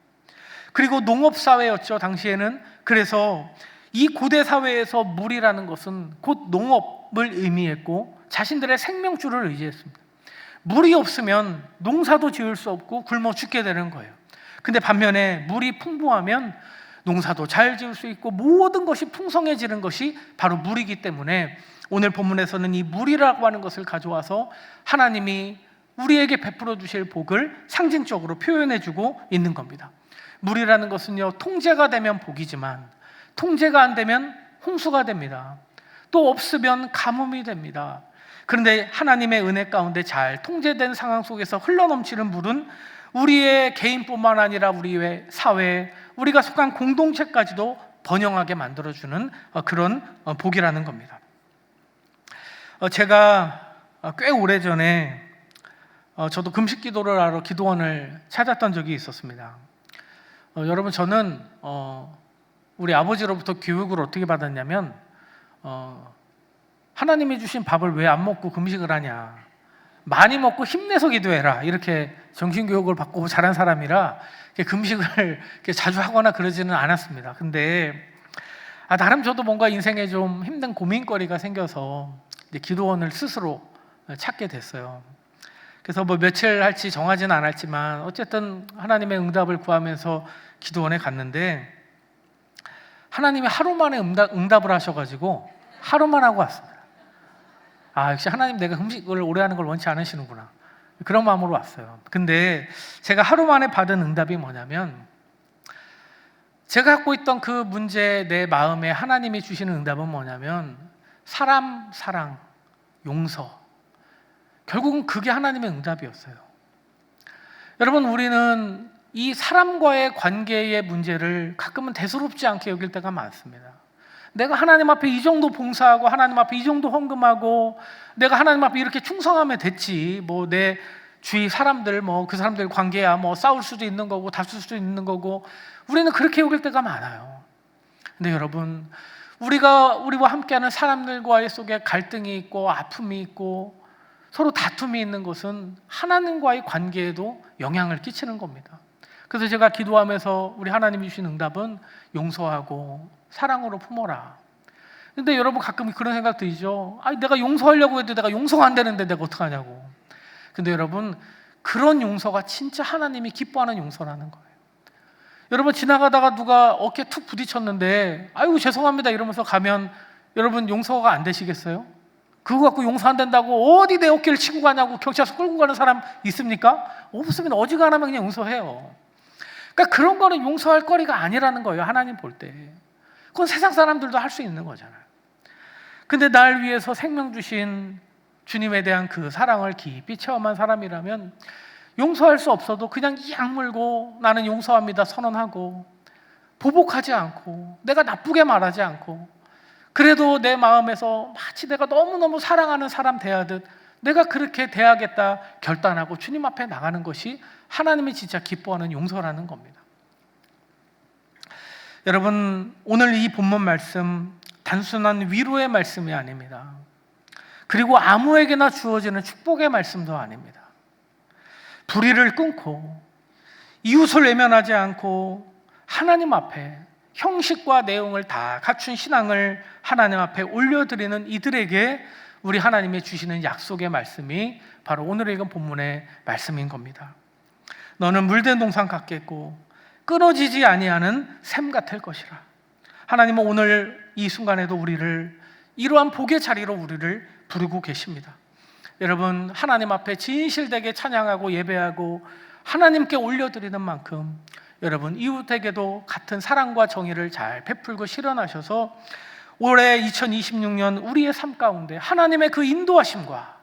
그리고 농업사회였죠, 당시에는. 그래서 이 고대 사회에서 물이라는 것은 곧 농업을 의미했고 자신들의 생명줄을 의지했습니다. 물이 없으면 농사도 지을 수 없고 굶어 죽게 되는 거예요. 근데 반면에 물이 풍부하면 농사도 잘 지을 수 있고 모든 것이 풍성해지는 것이 바로 물이기 때문에 오늘 본문에서는 이 물이라고 하는 것을 가져와서 하나님이 우리에게 베풀어 주실 복을 상징적으로 표현해 주고 있는 겁니다. 물이라는 것은요, 통제가 되면 복이지만 통제가 안 되면 홍수가 됩니다. 또 없으면 가뭄이 됩니다. 그런데 하나님의 은혜 가운데 잘 통제된 상황 속에서 흘러넘치는 물은 우리의 개인뿐만 아니라 우리의 사회, 우리가 속한 공동체까지도 번영하게 만들어주는 그런 복이라는 겁니다. 제가 꽤 오래전에 저도 금식 기도를 하러 기도원을 찾았던 적이 있었습니다. 여러분, 저는 우리 아버지로부터 교육을 어떻게 받았냐면 하나님이 주신 밥을 왜 안 먹고 금식을 하냐, 많이 먹고 힘내서 기도해라, 이렇게 정신교육을 받고 자란 사람이라 금식을 자주 하거나 그러지는 않았습니다. 근데 나름 저도 뭔가 인생에 좀 힘든 고민거리가 생겨서 기도원을 스스로 찾게 됐어요. 그래서 뭐 며칠 할지 정하지는 않았지만 어쨌든 하나님의 응답을 구하면서 기도원에 갔는데 하나님이 하루 만에 응답을 하셔가지고 하루만 하고 왔습니다. 역시 하나님, 내가 금식을 오래 하는 걸 원치 않으시는구나, 그런 마음으로 왔어요. 근데 제가 하루 만에 받은 응답이 뭐냐면, 제가 갖고 있던 그 문제, 내 마음에 하나님이 주시는 응답은 뭐냐면 사람 사랑, 용서, 결국은 그게 하나님의 응답이었어요. 여러분, 우리는 이 사람과의 관계의 문제를 가끔은 대수롭지 않게 여길 때가 많습니다. 내가 하나님 앞에 이 정도 봉사하고 하나님 앞에 이 정도 헌금하고 내가 하나님 앞에 이렇게 충성하면 됐지, 뭐 내 주위 사람들, 뭐 그 사람들 관계야 뭐 싸울 수도 있는 거고 다툴 수도 있는 거고, 우리는 그렇게 여길 때가 많아요. 근데 여러분, 우리와 함께하는 사람들과의 속에 갈등이 있고 아픔이 있고 서로 다툼이 있는 것은 하나님과의 관계에도 영향을 끼치는 겁니다. 그래서 제가 기도하면서 우리 하나님이 주신 응답은 용서하고 사랑으로 품어라. 근데 여러분, 가끔 그런 생각 들죠. 내가 용서하려고 해도 내가 용서가 안 되는데 내가 어떡하냐고. 근데 여러분, 그런 용서가 진짜 하나님이 기뻐하는 용서라는 거예요. 여러분, 지나가다가 누가 어깨 툭 부딪혔는데 아이고 죄송합니다 이러면서 가면 여러분 용서가 안 되시겠어요? 그거 갖고 용서 안 된다고 어디 내 어깨를 치고 가냐고 경찰서 끌고 가는 사람 있습니까? 없으면 어지간하면 그냥 용서해요. 그러니까 그런 거는 용서할 거리가 아니라는 거예요. 하나님 볼 때 그건 세상 사람들도 할 수 있는 거잖아요. 근데 날 위해서 생명 주신 주님에 대한 그 사랑을 깊이 체험한 사람이라면 용서할 수 없어도 그냥 이 악물고 나는 용서합니다 선언하고, 보복하지 않고 내가 나쁘게 말하지 않고, 그래도 내 마음에서 마치 내가 너무너무 사랑하는 사람 대하듯 내가 그렇게 대하겠다 결단하고 주님 앞에 나가는 것이 하나님이 진짜 기뻐하는 용서라는 겁니다. 여러분, 오늘 이 본문 말씀 단순한 위로의 말씀이 아닙니다. 그리고 아무에게나 주어지는 축복의 말씀도 아닙니다. 불의를 끊고 이웃을 외면하지 않고 하나님 앞에 형식과 내용을 다 갖춘 신앙을 하나님 앞에 올려드리는 이들에게 우리 하나님이 주시는 약속의 말씀이 바로 오늘 읽은 본문의 말씀인 겁니다. 너는 물된 동산 같겠고 끊어지지 아니하는 샘 같을 것이라. 하나님은 오늘 이 순간에도 우리를 이러한 복의 자리로 우리를 부르고 계십니다. 여러분, 하나님 앞에 진실되게 찬양하고 예배하고 하나님께 올려드리는 만큼 여러분, 이웃에게도 같은 사랑과 정의를 잘 베풀고 실현하셔서 올해 2026년 우리의 삶 가운데 하나님의 그 인도하심과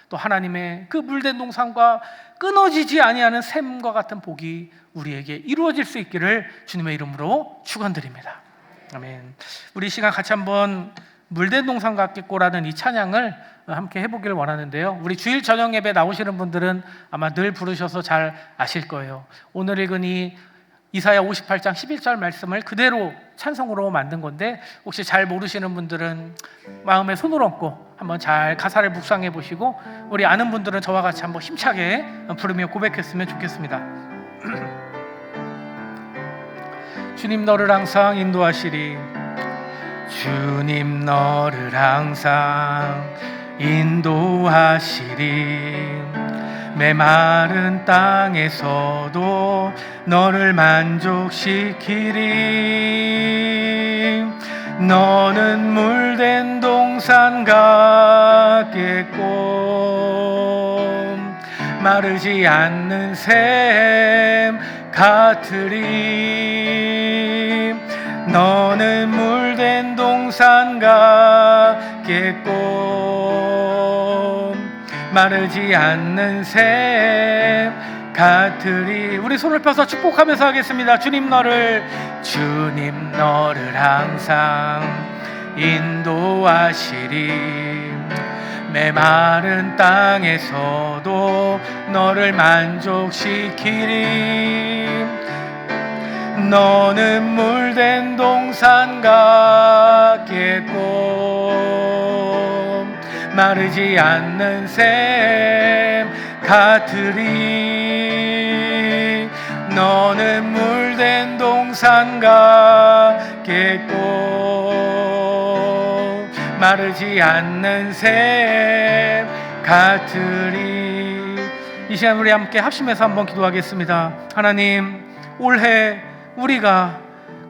또 하나님의 그 물된 동산과 끊어지지 아니하는 샘과 같은 복이 우리에게 이루어질 수 있기를 주님의 이름으로 축원드립니다. 아멘. 우리 시간 같이 한번 물된 동산 같겠고라는 이 찬양을 함께 해보길 원하는데요. 우리 주일 저녁 예배 나오시는 분들은 아마 늘 부르셔서 잘 아실 거예요. 오늘 읽은 이 이사야 58장 11절 말씀을 그대로 찬송으로 만든 건데, 혹시 잘 모르시는 분들은 마음에 손을 얹고 한번 잘 가사를 묵상해 보시고, 우리 아는 분들은 저와 같이 한번 힘차게 부르며 고백했으면 좋겠습니다. 주님 너를 항상 인도하시리. 주님 너를 항상 인도하시리. 메마른 땅에서도 너를 만족시키리. 너는 물된 동산 같겠고 마르지 않는 샘 같으리. 너는 물된 동산 같겠고 마르지 않는 샘 같으리. 우리 손을 펴서 축복하면서 하겠습니다. 주님 너를 항상 인도하시리. 메마른 땅에서도 너를 만족시키리. 너는 물된 동산 같겠고 마르지 않는 샘 같으리. 너는 물된 동산 같겠고 마르지 않는 샘 같으리. 이 시간 우리 함께 합심해서 한번 기도하겠습니다. 하나님, 올해 우리가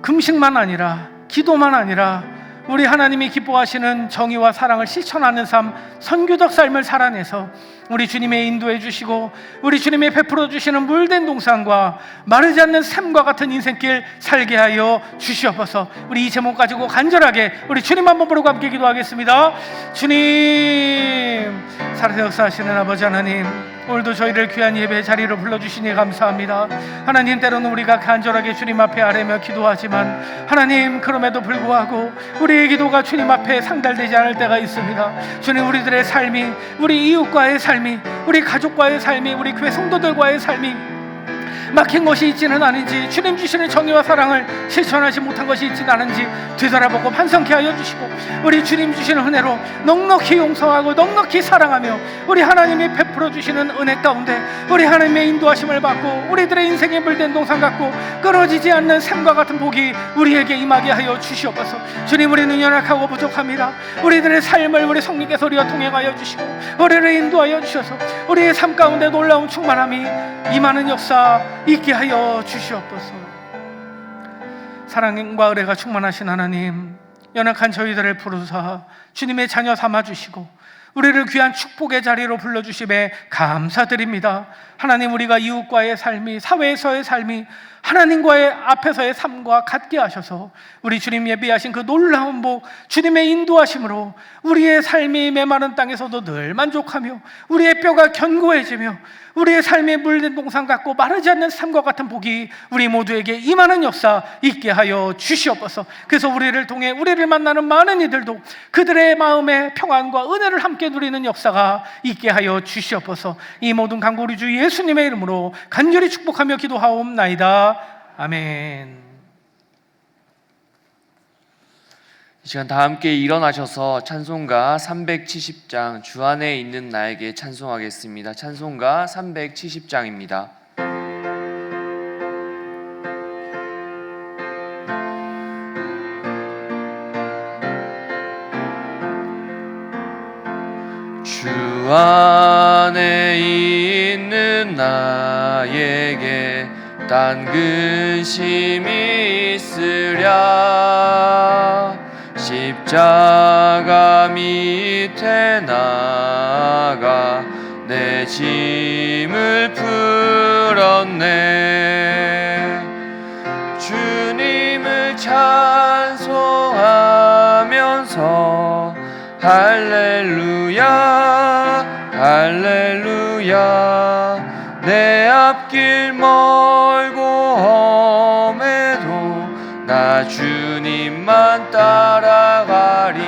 금식만 아니라 기도만 아니라 우리 하나님이 기뻐하시는 정의와 사랑을 실천하는 삶, 선교적 삶을 살아내서 우리 주님의 인도해 주시고 우리 주님의 베풀어 주시는 물된 동산과 마르지 않는 샘과 같은 인생길 살게 하여 주시옵소서. 우리 이 제목 가지고 간절하게 우리 주님 한번 부르고 함께 기도하겠습니다. 주님, 살아서 역사하시는 아버지 하나님, 오늘도 저희를 귀한 예배 자리로 불러주시니 감사합니다. 하나님, 때로는 우리가 간절하게 주님 앞에 아뢰며 기도하지만 하나님, 그럼에도 불구하고 우리의 기도가 주님 앞에 상달되지 않을 때가 있습니다. 주님, 우리들의 삶이, 우리 이웃과의 삶이, 우리 가족과의 삶이, 우리 교회 성도들과의 삶이 막힌 것이 있지는 않은지, 주님 주시는 정의와 사랑을 실천하지 못한 것이 있지는 않은지 되돌아보고 반성케 하여 주시고 우리 주님 주시는 은혜로 넉넉히 용서하고 넉넉히 사랑하며 우리 하나님이 베풀어 주시는 은혜 가운데 우리 하나님의 인도하심을 받고 우리들의 인생에 물된 동산 같고 끊어지지 않는 샘과 같은 복이 우리에게 임하게 하여 주시옵소서. 주님, 우리는 연약하고 부족합니다. 우리들의 삶을 우리 성령께서 우리와 통행하여 주시고 우리를 인도하여 주셔서 우리의 삶 가운데 놀라운 충만함이 임하는 역사 있게 하여 주시옵소서. 사랑과 은혜가 충만하신 하나님, 연약한 저희들을 부르사 주님의 자녀 삼아주시고 우리를 귀한 축복의 자리로 불러주심에 감사드립니다. 하나님, 우리가 이웃과의 삶이, 사회에서의 삶이 하나님과의 앞에서의 삶과 같게 하셔서 우리 주님 예비하신 그 놀라운 복, 주님의 인도하심으로 우리의 삶이 메마른 땅에서도 늘 만족하며 우리의 뼈가 견고해지며 우리의 삶의 물든 동산 같고 마르지 않는 삶과 같은 복이 우리 모두에게 임하는 역사 있게 하여 주시옵소서. 그래서 우리를 통해 우리를 만나는 많은 이들도 그들의 마음에 평안과 은혜를 함께 누리는 역사가 있게 하여 주시옵소서. 이 모든 간구 우리 주 예수님의 이름으로 간절히 축복하며 기도하옵나이다. 아멘. 이 시간 다 함께 일어나셔서 찬송가 370장 주 안에 있는 나에게 찬송하겠습니다. 찬송가 370장입니다. 주 안에 있는 나에게 딴 근심이 있으랴. 십자가 밑에 나가 내 짐을 풀었네. 주님을 찬송하면서 할렐루야 할렐루야. 내 앞길 멀고 험해도 나 주님만 따라가리.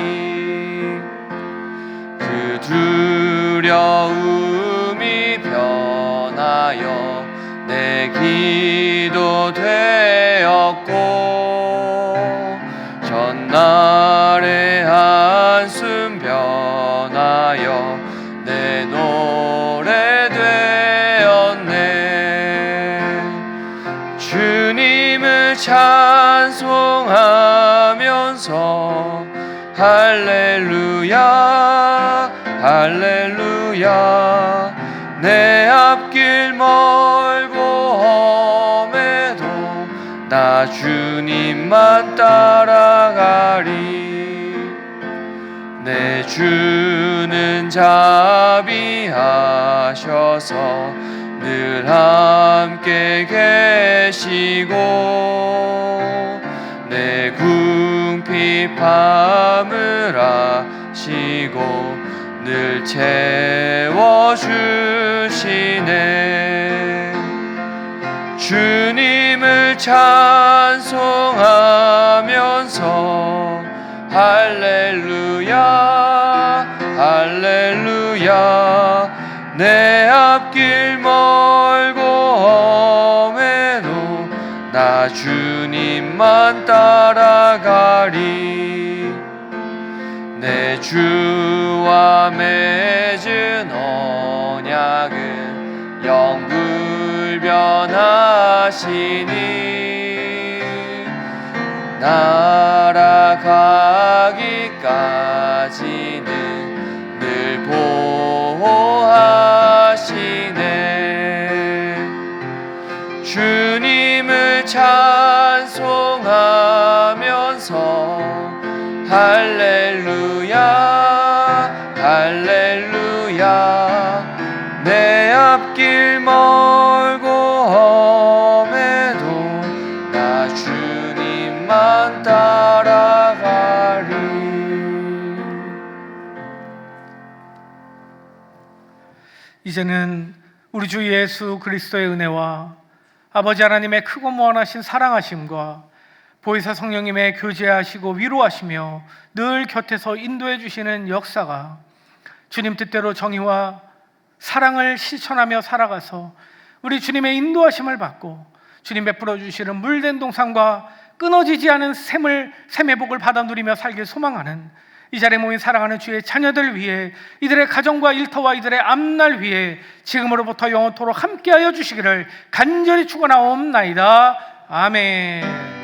그 두려움이 변하여 내 기도 되었고 전날의 한숨 변하여 내 노래 되었네. 주님을 찬송하면서 할렐루야 할렐루야. 내 앞길 멀고 험해도 나 주님만 따라가리. 내 주는 자비하셔서 늘 함께 계시고 내 궁핍함을 아시고 늘 채워주시네. 주님을 찬송하면서 할렐루야 할렐루야. 내 앞길 멀고 험해도 나 주님만 따라가리. 내 주와 맺은 언약은 영불변하시니 날아가기까지는 늘 보호하시네. 주님을 찬송하면서 할렐루야 할렐루야. 내 앞길 멀고 험해도 나 주님만 따라가리. 이제는 우리 주 예수 그리스도의 은혜와 아버지 하나님의 크고 무한하신 사랑하심과 보혜사 성령님의 교제하시고 위로하시며 늘 곁에서 인도해 주시는 역사가 주님 뜻대로 정의와 사랑을 실천하며 살아가서 우리 주님의 인도하심을 받고 주님 베풀어 주시는 물된 동산과 끊어지지 않은 샘의 복을 받아 누리며 살길 소망하는 이 자리에 모인 사랑하는 주의 자녀들 위해 이들의 가정과 일터와 이들의 앞날 위해 지금으로부터 영원토록 함께하여 주시기를 간절히 축원하옵나이다. 아멘.